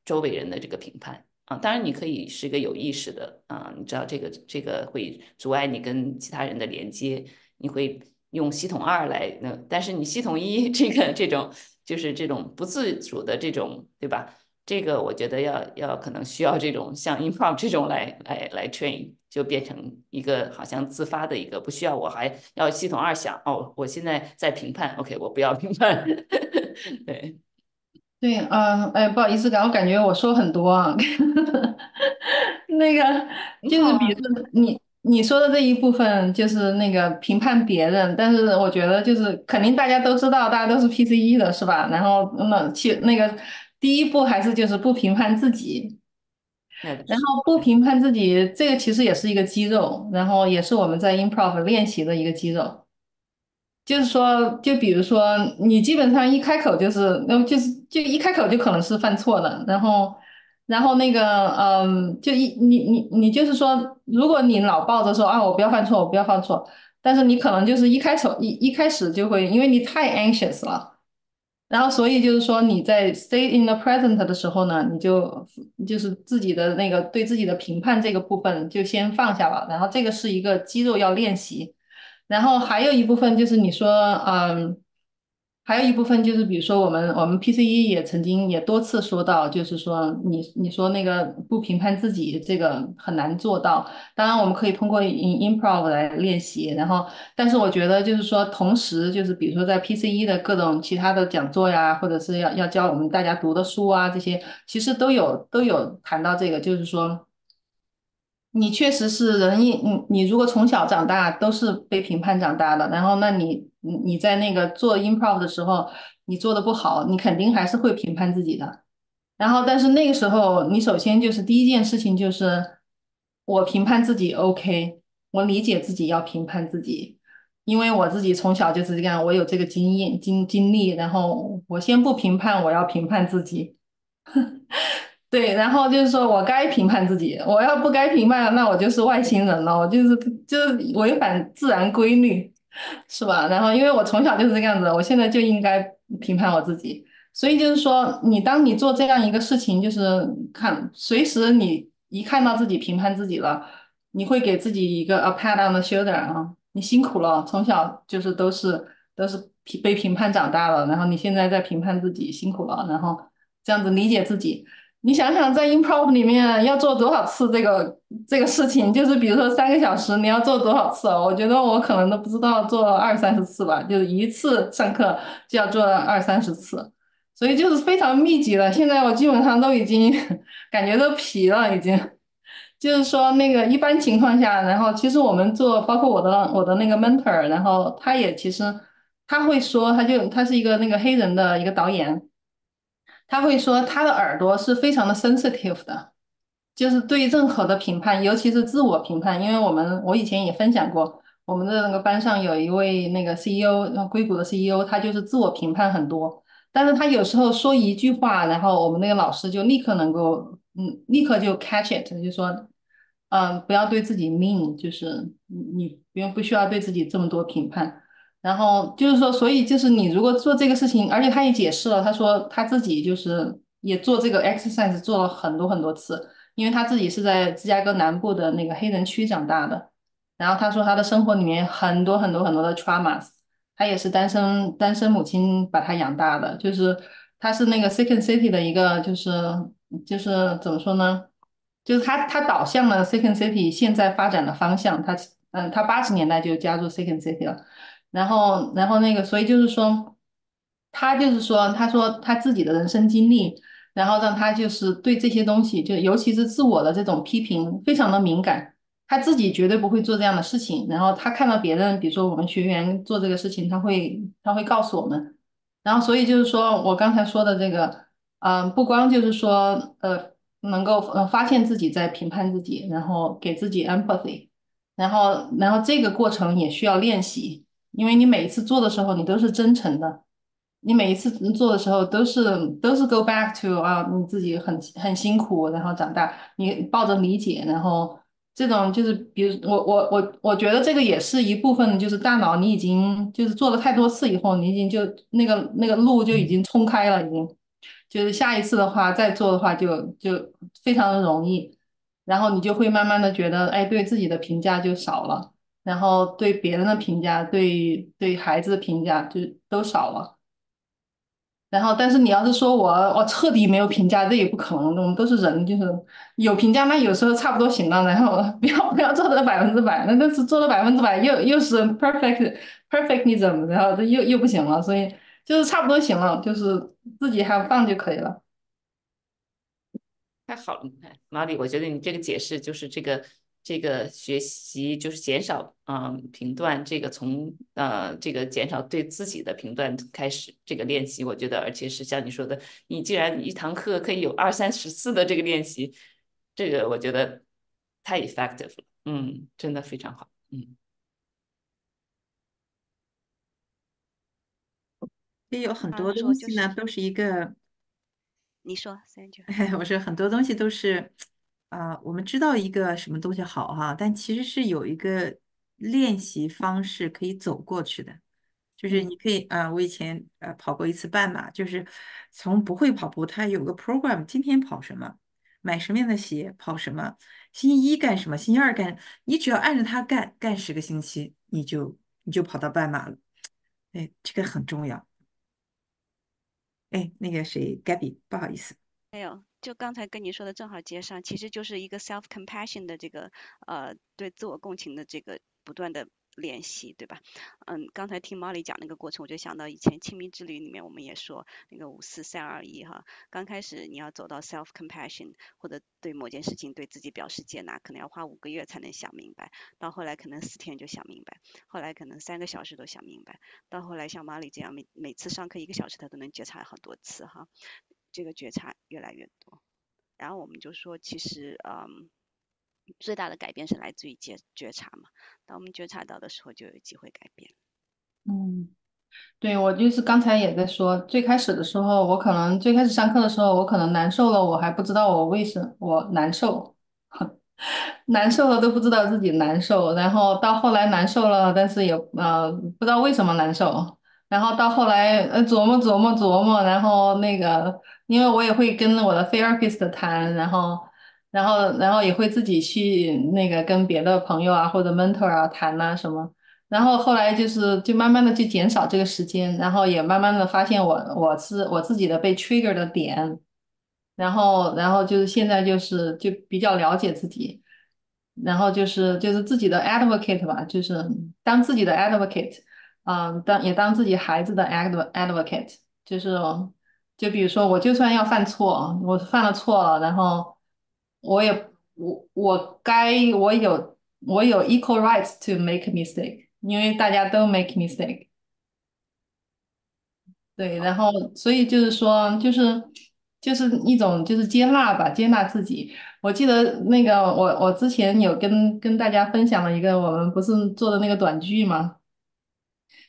周围人的这个评判当然你可以是个有意识的你知道这个会阻碍你跟其他人的连接，你会用系统二来但是你系统一这种就是这种不自主的这种对吧？这个我觉得要可能需要这种像 improv 这种来 train，就变成一个好像自发的一个，不需要我还要系统二想哦，我现在在评判，OK，我不要评判，对，对哎，不好意思，我感觉我说很多啊。那个就是比如很好啊，说你说的这一部分就是那个评判别人，但是我觉得就是肯定大家都知道，大家都是 PCE 的是吧？然后那个第一步还是就是不评判自己，那然是后不评判自己，这个其实也是一个肌肉，然后也是我们在 improv 练习的一个肌肉。就是说，就比如说，你基本上一开口就是，就一开口就可能是犯错的，然后那个，就你就是说，如果你老抱着说啊，我不要犯错，我不要犯错，但是你可能就是一开始就会，因为你太 anxious 了，然后所以就是说你在 stay in the present 的时候呢，就是自己的那个对自己的评判这个部分就先放下了，然后这个是一个肌肉要练习。然后还有一部分就是你说，还有一部分就是比如说我们 PCE 也曾经也多次说到，就是说你说那个不评判自己这个很难做到。当然我们可以通过 improv 来练习，然后但是我觉得就是说同时就是比如说在 PCE 的各种其他的讲座呀，或者是要教我们大家读的书啊这些，其实都有谈到这个，就是说。你确实是人一你如果从小长大都是被评判长大的，然后那你在那个做 improv 的时候，你做的不好，你肯定还是会评判自己的。然后，但是那个时候，你首先就是第一件事情就是我评判自己 OK，我理解自己要评判自己，因为我自己从小就是这样，我有这个经验经历，然后我先不评判，我要评判自己。对，然后就是说我该评判自己，我要不该评判，那我就是外星人了，我就是违反自然规律，是吧？然后因为我从小就是这个样子，我现在就应该评判我自己。所以就是说，当你做这样一个事情，就是随时你一看到自己评判自己了，你会给自己一个 a pat on the shoulder 啊，你辛苦了，从小就是都是被评判长大了，然后你现在在评判自己，辛苦了，然后这样子理解自己。你想想，在 improv 里面要做多少次这个事情，就是比如说3个小时，你要做多少次啊？我觉得我可能都不知道做20-30次吧，就是一次上课就要做20-30次，所以就是非常密集了。现在我基本上都已经感觉都疲了，已经。就是说那个一般情况下，然后其实我们做，包括我的那个 mentor，然后他也其实他会说，他是一个那个黑人的一个导演。他会说他的耳朵是非常的 sensitive 的，就是对任何的评判，尤其是自我评判。因为我以前也分享过，我们的那个班上有一位那个 CEO，硅谷的 CEO，他就是自我评判很多。但是他有时候说一句话，然后我们那个老师就立刻能够，立刻就 catch it，就说，不要对自己 mean，就是你不需要对自己这么多评判。然后就是说，所以就是你如果做这个事情，而且他也解释了，他说他自己就是也做这个 exercise 做了很多很多次，因为他自己是在芝加哥南部的那个黑人区长大的。然后他说他的生活里面很多很多很多的 traumas，他也是单身母亲把他养大的，就是他是那个 Second City 的一个就是怎么说呢？就是他导向了 Second City 现在发展的方向，他80年代就加入 Second City 了。然后那个，所以就是说，他就是说，他说他自己的人生经历，然后让他就是对这些东西，就尤其是自我的这种批评，非常的敏感。他自己绝对不会做这样的事情，然后他看到别人，比如说我们学员做这个事情，他会告诉我们。然后所以就是说我刚才说的这个，不光就是说能够发现自己在评判自己，然后给自己 empathy，然后这个过程也需要练习。因为你每一次做的时候，你都是真诚的，你每一次做的时候都是 go back to 你自己很辛苦，然后长大，你抱着理解，然后这种就是，比如我觉得这个也是一部分，就是大脑你已经就是做了太多次以后，你已经就那个路就已经冲开了，已经就是下一次的话再做的话就非常的容易，然后你就会慢慢的觉得，哎，对自己的评价就少了。然后对别人的评价，对孩子的评价就都少了。然后，但是你要是说我彻底没有评价，这也不可能。我们都是人，就是有评价，那有时候差不多行了。然后不要做到100%，那是做到100%又是 perfectism，然后这又不行了。所以就是差不多行了，就是自己还有放就可以了。太好了，马里，我觉得你这个解释就是这个学习就是减少评断，这个从这个减少对自己的评断开始这个练习，我觉得而且是像你说的，你既然一堂课可以有20-30次的这个练习，这个我觉得太 effective 了，真的非常好，也有很多东说就是西呢，都是一个你说，Sandra。我说很多东西都是，我们知道一个什么东西好哈，但其实是有一个练习方式可以走过去的。就是你可以我以前跑过一次半马，就是从不会跑步，它有个 program，今天跑什么，买什么样的鞋，跑什么，星期一干什么，星期二干，你只要按照它干10个星期，你就跑到半马了。哎，这个很重要。哎，那个谁，Gabby，不好意思。没有，就刚才跟你说的正好接上，其实就是一个 self compassion 的这个对自我共情的这个不断的练习，对吧？刚才听 Molly 讲那个过程，我就想到以前亲密之旅里面我们也说那个54321哈，刚开始你要走到 self compassion 或者对某件事情对自己表示接纳，可能要花5个月才能想明白，到后来可能4天就想明白，后来可能3个小时都想明白，到后来像 Molly 这样每次上课1个小时他都能觉察很多次哈。这个觉察越来越多，然后我们就说，其实，最大的改变是来自于觉察嘛。当我们觉察到的时候，就有机会改变。嗯。对，我就是刚才也在说，最开始的时候，我可能最开始上课的时候，我可能难受了，我还不知道我为什我难受，难受了都不知道自己难受，然后到后来难受了，但是也不知道为什么难受，然后到后来琢磨，然后那个，因为我也会跟我的 therapist 谈，然后也会自己去那个跟别的朋友啊或者 mentor 啊谈啊什么。然后后来就慢慢的去减少这个时间，然后也慢慢的发现我自己的被 trigger 的点，然后就是现在就比较了解自己，然后就是自己的 advocate 吧，就是当自己的 advocate，当自己孩子的 advocate，就比如说我就算要犯错，我犯了错了，然后我也我有 equal rights to make a mistake，因为大家都 make mistake。对，然后所以就是说，就是一种就是接纳吧，接纳自己。我记得那个我之前有跟大家分享了一个我们不是做的那个短剧吗？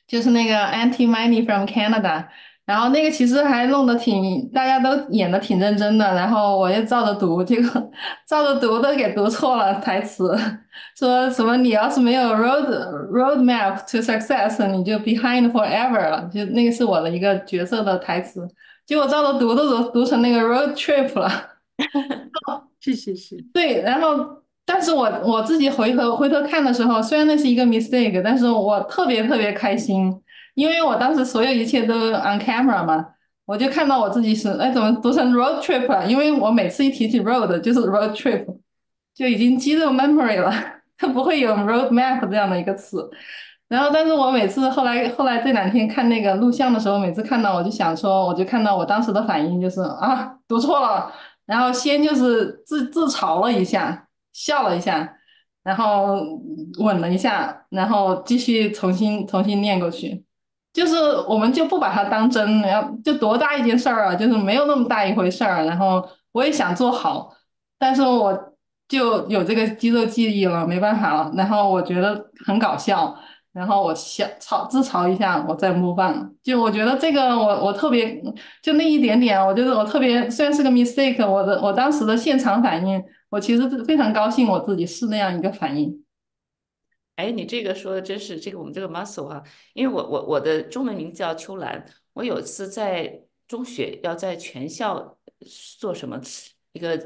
就是那个 Anti Money from Canada，然后那个其实还弄得挺，大家都演的挺认真的，然后我也照着读，结果照着读的给读错了台词，说什么你要是没有 roadmap to success，你就 behind forever 了，就那个是我的一个角色的台词，结果照着读都读成那个 road trip 了。是，对，然后，但是我自己回头看的时候，虽然那是一个 mistake，但是我特别特别开心，因为我当时所有一切都 on camera 嘛，我就看到我自己是，哎，怎么读成 road trip 了？因为我每次一提起 road 就是 road trip，就已经肌肉 memory 了，它不会有 road map 这样的一个词。然后，但是我每次后来这2天看那个录像的时候，每次看到我就想说，我就看到我当时的反应就是啊，读错了。然后先就是自嘲了一下，笑了一下，然后稳了一下，然后继续重新念过去。就是我们就不把它当真，然后就多大一件事儿啊，就是没有那么大一回事儿。然后我也想做好，但是我就有这个肌肉记忆了，没办法了。然后我觉得很搞笑，然后我自嘲一下，我再模仿。就我觉得这个我特别就那一点点，我觉得我特别虽然是个 mistake，我当时的现场反应，我其实是非常高兴我自己是那样一个反应。哎，你这个说的真是这个我们这个 muscle 啊，因为我的中文名叫秋兰，我有一次在中学要在全校做什么一个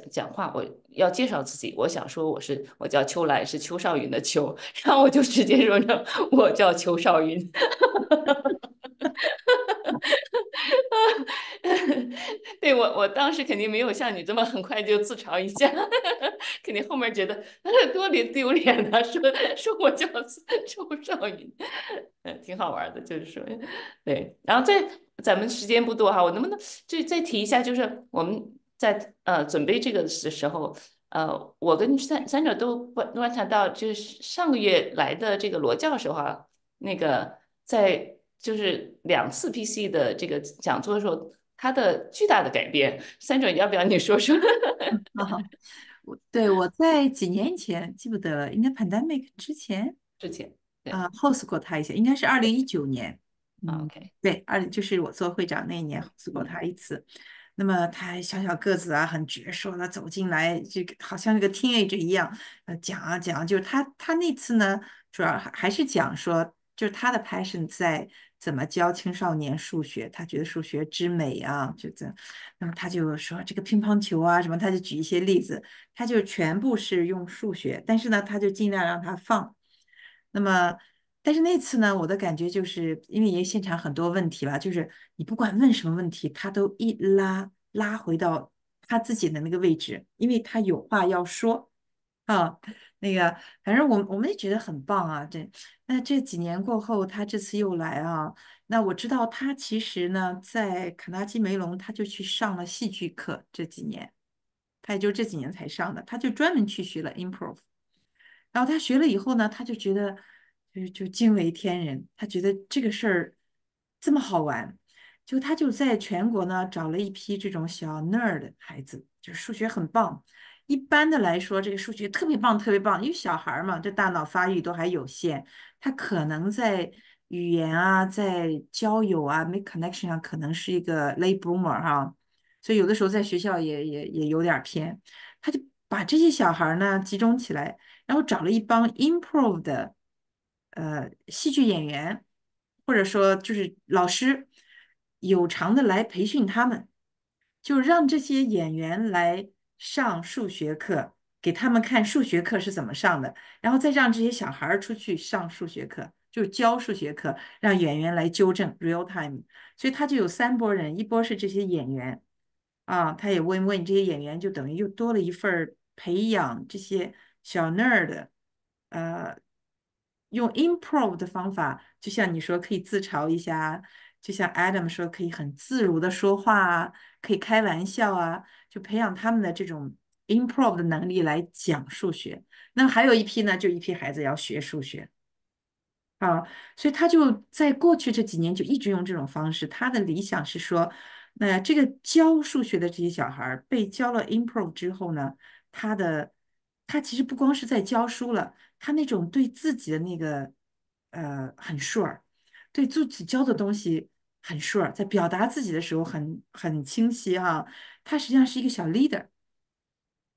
讲话，我要介绍自己，我想说我叫秋兰，是邱少云的邱，然后我就直接说成我叫邱少云。对我当时肯定没有像你这么很快就自嘲一下，肯定后面觉得多丢脸啊，说我叫周少云，挺好玩的，就是说，对，然后咱们时间不多哈，我能不能再提一下，就是我们在准备这个的时候，我跟三者都观察到，就是上个月来的这个罗教授哈，那个在就是2次 PC 的这个讲座的时候，他的巨大的改变，三者要不要你说说？啊，我在几年前记不得了，应该 pandemic 之前之前对host 过他一些，应该是2019年，，OK，对，就是我做会长那一年 host 过他一次。那么他还小小个子啊，很矍铄的走进来，这个好像那个 teenager 一样，讲啊讲，就是他那次呢，主要还是讲说，就是他的 passion 在怎么教青少年数学，他觉得数学之美啊，就这，那么他就说这个乒乓球啊什么，他就举一些例子，他就全部是用数学，但是呢，他就尽量让他放。那么，但是那次呢，我的感觉就是因为也现场很多问题吧，就是你不管问什么问题，他都一拉回到他自己的那个位置，因为他有话要说啊。那个，反正我们也觉得很棒啊。那这几年过后，他这次又来啊。那我知道他其实呢，在卡耐基梅隆，他就去上了戏剧课，这几年，他也就这几年才上的，他就专门去学了 improv。然后他学了以后呢，他就觉得就惊为天人，他觉得这个事儿这么好玩，他就在全国呢找了一批这种小 nerd 孩子，就是数学很棒。一般的来说，这个数学特别棒，特别棒，因为小孩儿嘛，这大脑发育都还有限，他可能在语言啊，在交友啊，make connection 上可能是一个 late bloomer 哈，所以有的时候在学校也有点儿偏。他就把这些小孩儿呢集中起来。然后找了一帮 improv 的戏剧演员，或者说就是老师，有偿的来培训他们，就让这些演员来上数学课，给他们看数学课是怎么上的，然后再让这些小孩儿出去上数学课，就教数学课，让演员来纠正 real time。所以他就有3拨人，一波是这些演员。啊，他也问问这些演员，就等于又多了一份儿培养这些小 nerd，呃，用 improv 的方法，就像你说可以自嘲一下，就像 Adam 说可以很自如的说话啊，可以开玩笑啊，就培养他们的这种 improv 的能力来讲数学。那还有一批呢，就一批孩子要学数学。啊，所以他就在过去这几年就一直用这种方式。他的理想是说，那这个教数学的这些小孩儿被教了 improv 之后呢，他其实不光是在教书了，他那种对自己的那个很 sure，对自己教的东西很 sure，在表达自己的时候很清晰哈。他实际上是一个小 leader。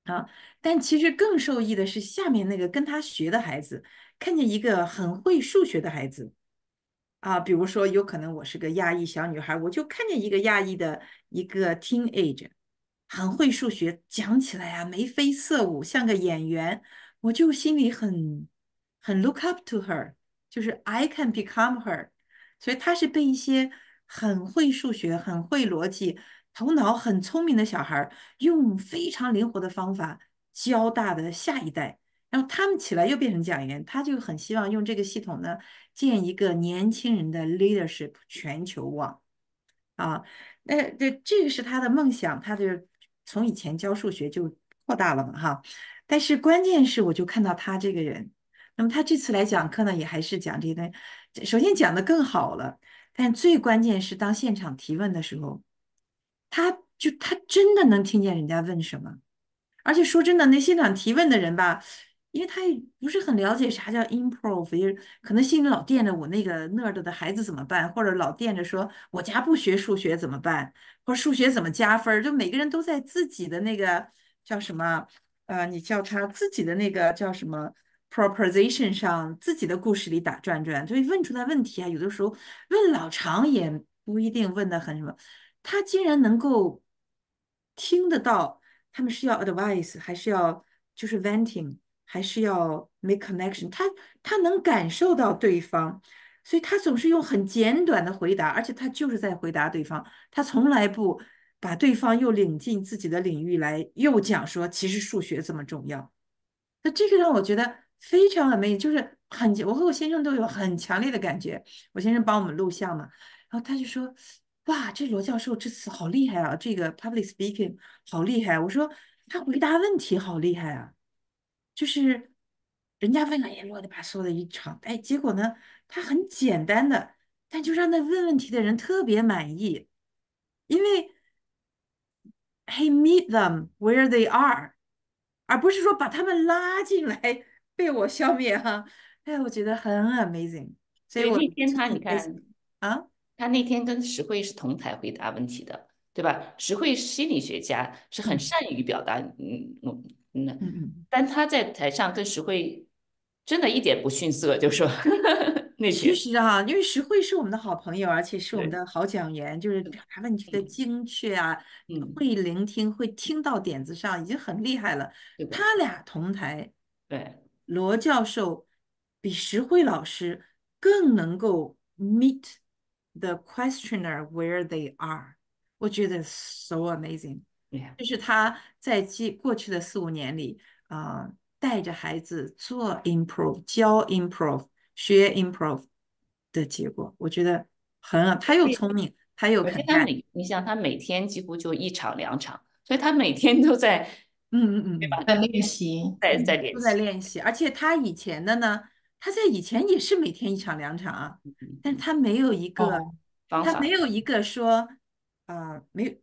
啊，但其实更受益的是下面那个跟他学的孩子，看见一个很会数学的孩子啊，比如说有可能我是个亚裔小女孩，我就看见一个亚裔的一个 teenage，很会数学，讲起来啊眉飞色舞，像个演员，我就心里很 look up to her，就是 I can become her，所以他是被一些很会数学、很会逻辑、头脑很聪明的小孩儿用非常灵活的方法教大的下一代。然后他们起来又变成讲员，他就很希望用这个系统呢，建一个年轻人的 leadership 全球网啊。这个是他的梦想，他的从以前教数学就扩大了嘛哈。但是关键是，我就看到他这个人，那么他这次来讲课呢，也还是讲这些东西，首先讲的更好了，但最关键是当现场提问的时候，他真的能听见人家问什么。而且说真的，那现场提问的人吧，因为他也不是很了解啥叫 improv，也可能心里老惦着我那个 nerd 的孩子怎么办，或者老惦着说我家不学数学怎么办，或者数学怎么加分儿，就每个人都在自己的那个叫什么，你叫他自己的那个叫什么 proposition 上，自己的故事里打转转，所以问出来问题啊，有的时候问老长也不一定问的很什么，他竟然能够听得到。他们是要 advice，还是要就是 venting，还是要 make connection？他能感受到对方，所以他总是用很简短的回答，而且他就是在回答对方，他从来不把对方又领进自己的领域来，又讲说其实数学这么重要。那这个让我觉得非常 amazing，就是我和我先生都有很强烈的感觉。我先生帮我们录像嘛，然后他就说：“哇，这罗教授这次好厉害啊，这个 public speaking 好厉害啊。”我说：“他回答问题好厉害啊，就是人家问了也啰里吧嗦的一场，哎，结果呢，他很简单的，但就让那问问题的人特别满意，因为 he meet them where they are。”而不是说把他们拉进来被我消灭哈。哎，我觉得很 amazing，所以对，我那天他你就是看，啊，他那天跟石慧是同台回答问题的，对吧？石慧是心理学家，是很嗯善于表达，嗯嗯，但他在台上跟石慧真的一点不逊色，就说那其天，实啊，因为石慧是我们的好朋友，而且是我们对，的好讲员，就是表达问题的嗯精确啊，嗯，会聆听，会听到点子上，已经很厉害了。是的，他俩同台，对，罗教授比石慧老师更能够 meet the questioner where they are，我觉得 so amazing。对。这是他在过去的4、5年里带着孩子做 improv、教 improv、学 improv 的结果。我觉得他又聪明，他又而且肯干。你想他每天几乎就一场两场，所以他每天都在，嗯嗯嗯嗯。对吧？在练习。在都在练习，练习，而且他以前的呢，他在以前也是每天1场2场啊，但是他没有一个，哦，方法，说，没有，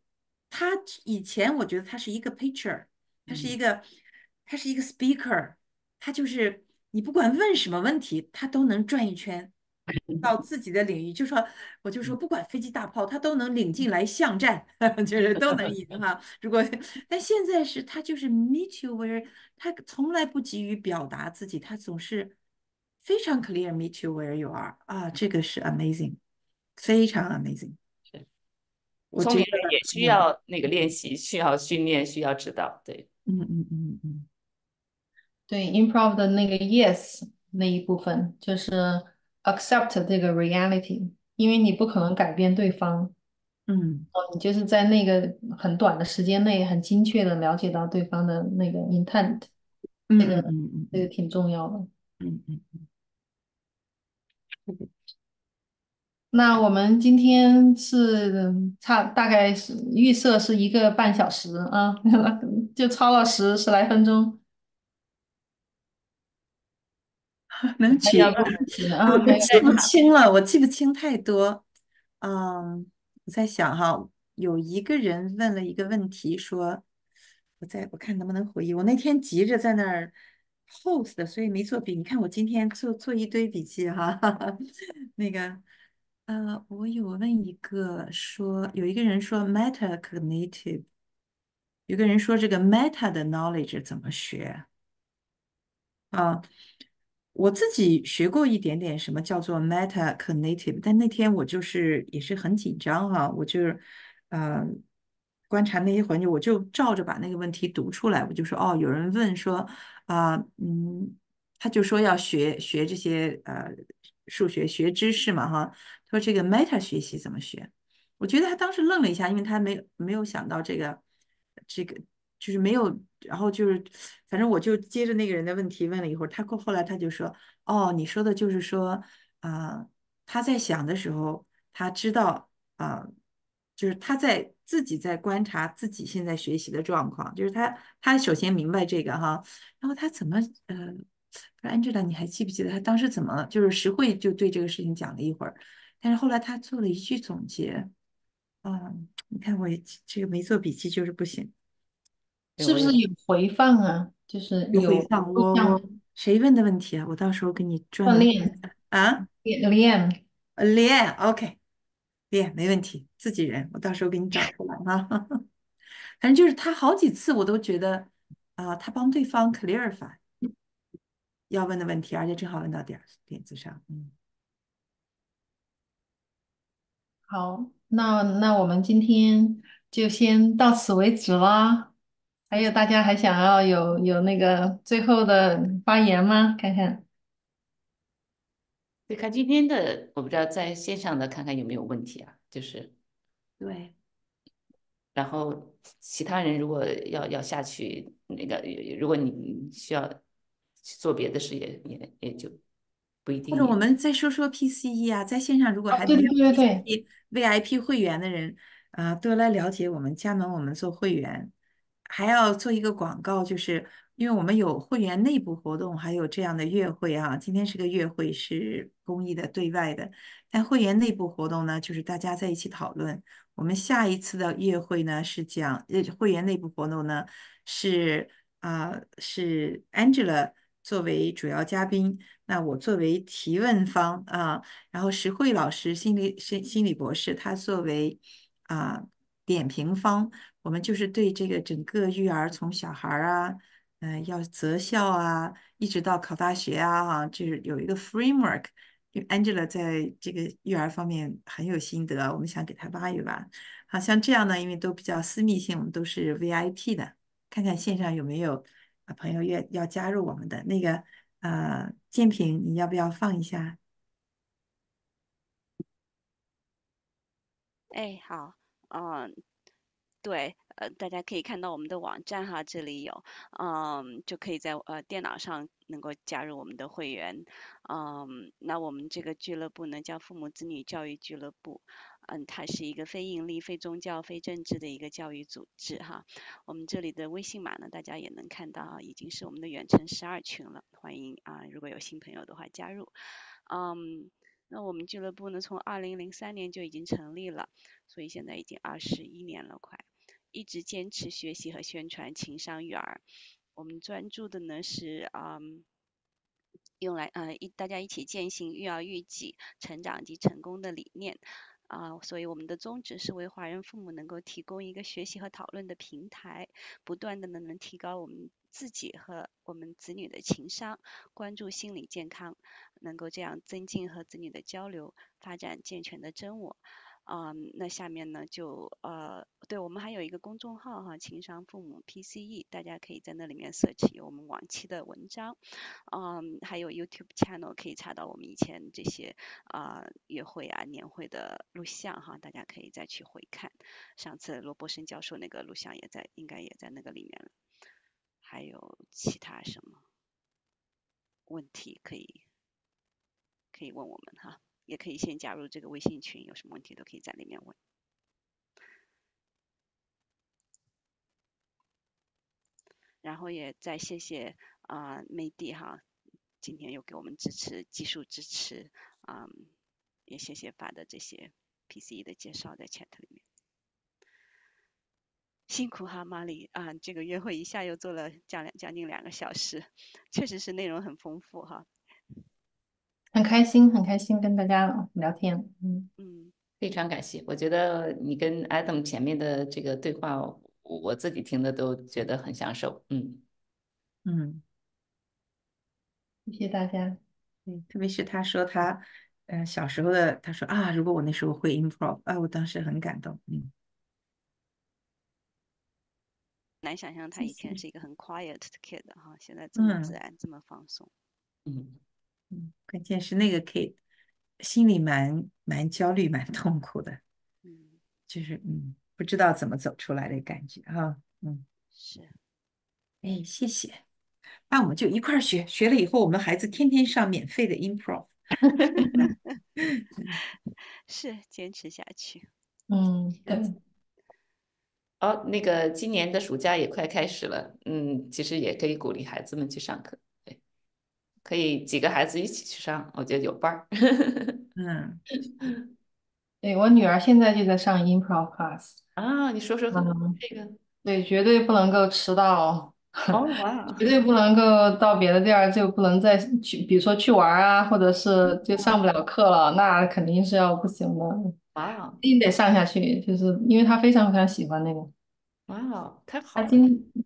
他以前我觉得他是一个 pitcher，他是一嗯，个，他是一个 speaker，他就是你不管问什么问题，他都能转一圈。到自己的领域，我就说，不管飞机大炮，他都能领进来巷战，就是都能赢哈。但现在是他就是 meet you where，他从来不急于表达自己，他总是非常 clear meet you where you are 啊，这个是 amazing，非常 amazing。是我觉得聪明人也需很，要那个练习，需要训练，需要指导，对，嗯，对，improv 的那个 yes 那一部分就是 accept 这个 reality，因为你不可能改变对方，你就是在那个很短的时间内，很精确的了解到对方的那个 intent，这个挺重要的。那我们今天是大概是预设是1个半小时啊，就超了10来分钟。能取，还有问题呢啊？还有我记不清了，我记不清太多。我在想哈，有一个人问了一个问题，说，我看能不能回忆。我那天急着在那儿 host 的，所以没做笔。你看我今天做一堆笔记哈。那个，我有问一个说，有一个人说 meta cognitive，有个人说这个 meta 的 knowledge 怎么学？啊，我自己学过一点点什么叫做 meta cognitive，但那天我就是也是很紧张哈，我就是呃观察那些环节，我就照着把那个问题读出来，我就说哦，有人问说他就说要学这些数学学知识嘛哈，他说这个 meta 学习怎么学？我觉得他当时愣了一下，因为他没有想到这个就是没有，然后就是反正我就接着那个人的问题问了一会儿，后来他就说，哦，你说的就是说他在想的时候，他知道就是他自己在观察自己现在学习的状况，就是他首先明白这个哈，然后他怎么Angela，你还记不记得他当时怎么就是实惠就对这个事情讲了一会儿，但是后来他做了一句总结。你看我这个没做笔记就是不行。是不是有回放啊？就是有有回放，我录像谁问的问题啊？我到时候给你专门锻炼啊，练。练，OK，练没问题，自己人，我到时候给你找出来哈。反正就是他好几次我都觉得他帮对方 clarify 要问的问题，而且正好问到点子上，好，那我们今天就先到此为止啦。还有大家还想要有那个最后的发言吗？看看。对，看今天的，我不知道在线上的看看有没有问题啊，就是对，然后其他人如果要下去那个，如果你需要做别的事也就不一定也。或者我们再说说 PCE 啊，在线上如果哦，对对还没有 对对对，PCE VIP 会员的人多来了解我们，加盟我们做会员，还要做一个广告，就是因为我们有会员内部活动，还有这样的月会啊。今天是个月会，是公益的对外的，但会员内部活动呢，就是大家在一起讨论。我们下一次的月会呢是讲会员内部活动呢是 Angela 作为主要嘉宾。那我作为提问方然后石慧老师心理博士，他作为点评方，我们就是对这个整个育儿从小孩要择校一直到考大学就是有一个 framework。因为 Angela 在这个育儿方面很有心得，我们想给她挖一挖。好像这样呢，因为都比较私密性，我们都是 VIP 的，看看线上有没有朋友要加入我们的那个。建平，你要不要放一下？哎，好，对，大家可以看到我们的网站哈，这里有，就可以在电脑上能够加入我们的会员，那我们这个俱乐部呢叫父母子女教育俱乐部，它是一个非盈利、非宗教、非政治的一个教育组织哈。我们这里的微信码呢，大家也能看到已经是我们的远程12群了，欢迎如果有新朋友的话加入，那我们俱乐部呢从2003年就已经成立了，所以现在已经21年了快。一直坚持学习和宣传情商育儿。我们专注的呢是用来大家一起践行育儿育己、成长及成功的理念。所以我们的宗旨是为华人父母能够提供一个学习和讨论的平台，不断的能提高我们自己和我们子女的情商，关注心理健康，能够这样增进和子女的交流，发展健全的真我。那下面呢对，我们还有一个公众号哈，情商父母 PCE，大家可以在那里面search有我们往期的文章，还有 YouTube channel 可以查到我们以前这些约会啊、年会的录像哈，大家可以再去回看。上次罗伯森教授那个录像应该也在那个里面了。还有其他什么问题可以问我们哈，也可以先加入这个微信群，有什么问题都可以在里面问。然后也再谢谢梅蒂哈，今天又给我们技术支持，也谢谢发的这些 PCE 的介绍在 chat 里面。辛苦哈，玛丽这个约会一下又做了将近2个小时，确实是内容很丰富哈。很开心跟大家聊天。非常感谢。我觉得你跟 Adam 前面的这个对话，我自己听的都觉得很享受。谢谢大家。特别是他说他小时候的，他说如果我那时候会 improv，我当时很感动。难想象他以前是一个很 quiet 的 kid 哈，现在这么自然，这么放松。关键是那个 kid 心里蛮焦虑、蛮痛苦的，就是不知道怎么走出来的感觉哈。是。谢谢。那我们就一块儿学，学了以后，我们孩子天天上免费的 improv。是坚持下去。对。那个今年的暑假也快开始了，其实也可以鼓励孩子们去上课，对，可以几个孩子一起去上，我觉得有伴儿。对，我女儿现在就在上 improv class。你说说这个。对，绝对不能够迟到。哇，绝对不能够到别的地儿就不能再去，比如说去玩啊，或者是就上不了课了，那肯定是要不行的。哇，一定得上下去，就是因为她非常非常喜欢那个。哇，太好他了。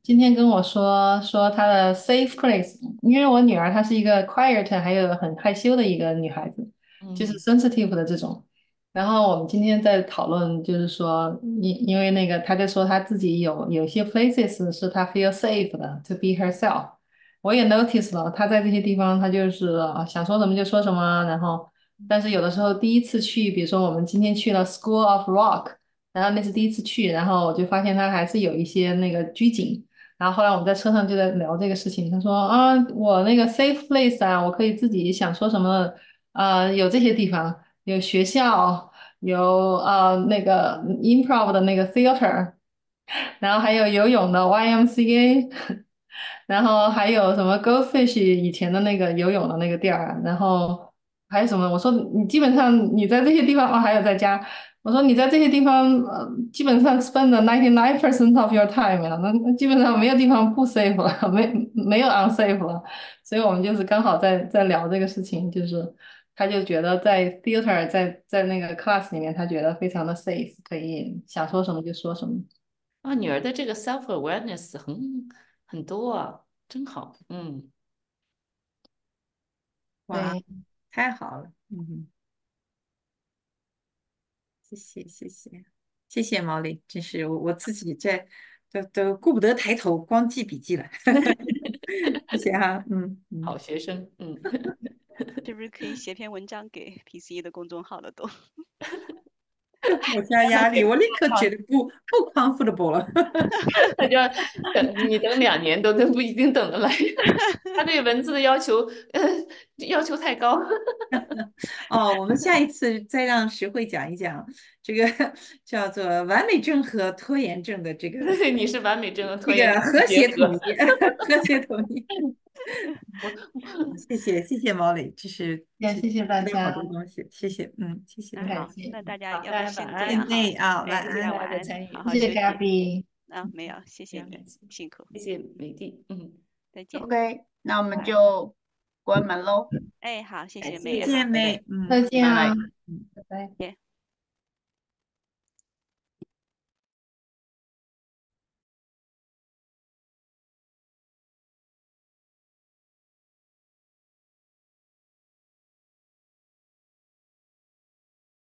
今天跟我说他的 safe place，因为我女儿她是一个 quiet 还有很害羞的一个女孩子，就是 sensitive 的这种。然后我们今天在讨论，就是说因为那个她就说她自己有些 places 是她 feel safe 的 to be herself。我也 notice 了，她在这些地方她就是想说什么就说什么，然后但是有的时候第一次去，比如说我们今天去了 School of Rock。然后那是第一次去，然后我就发现他还是有一些那个拘谨。然后后来我们在车上就在聊这个事情，他说我那个 safe place 啊，我可以自己想说什么，有这些地方，有学校，有那个 improv 的那个 theater，然后还有游泳的 YMCA，然后还有什么 Goldfish 以前的那个游泳的那个地儿，然后还有什么？我说你基本上你在这些地方还有在家。我说你在这些地方，基本上 spend the 99% of your time 了，那基本上没有地方不 safe 了，没有 unsafe 了，所以我们就是刚好在聊这个事情，就是他就觉得在 theater 在那个 class 里面，他觉得非常的 safe，可以想说什么就说什么。女儿的这个 self awareness 很多啊，真好。哇，对，太好了。谢谢毛利，真是我自己都顾不得抬头，光记笔记了。谢谢哈。好学生。是不是可以写篇文章给 PCE 的公众号了都？我加压力，我立刻觉得不 comfortable 了。他就要等2年都不一定等得来。他对文字的要求太高。我们下一次再让石慧讲一讲这个叫做完美症和拖延症的这个你是完美症和拖这延症个和结合。谐统一，和谐统一。谢谢毛磊，这是也谢谢大学到好家，多东西，谢谢。谢谢大家。好，很感谢。那大家好，要不大家晚先这安。样哈，晚谢谢安。大家晚安，大家的参与，好好谢谢 休息。Gabby。没有，谢谢你，辛苦，谢谢美丽。再见。 OK，那我们就关门喽。好，谢谢感妹，谢，再见，好，妹。再见啊，拜拜。拜拜。谢谢。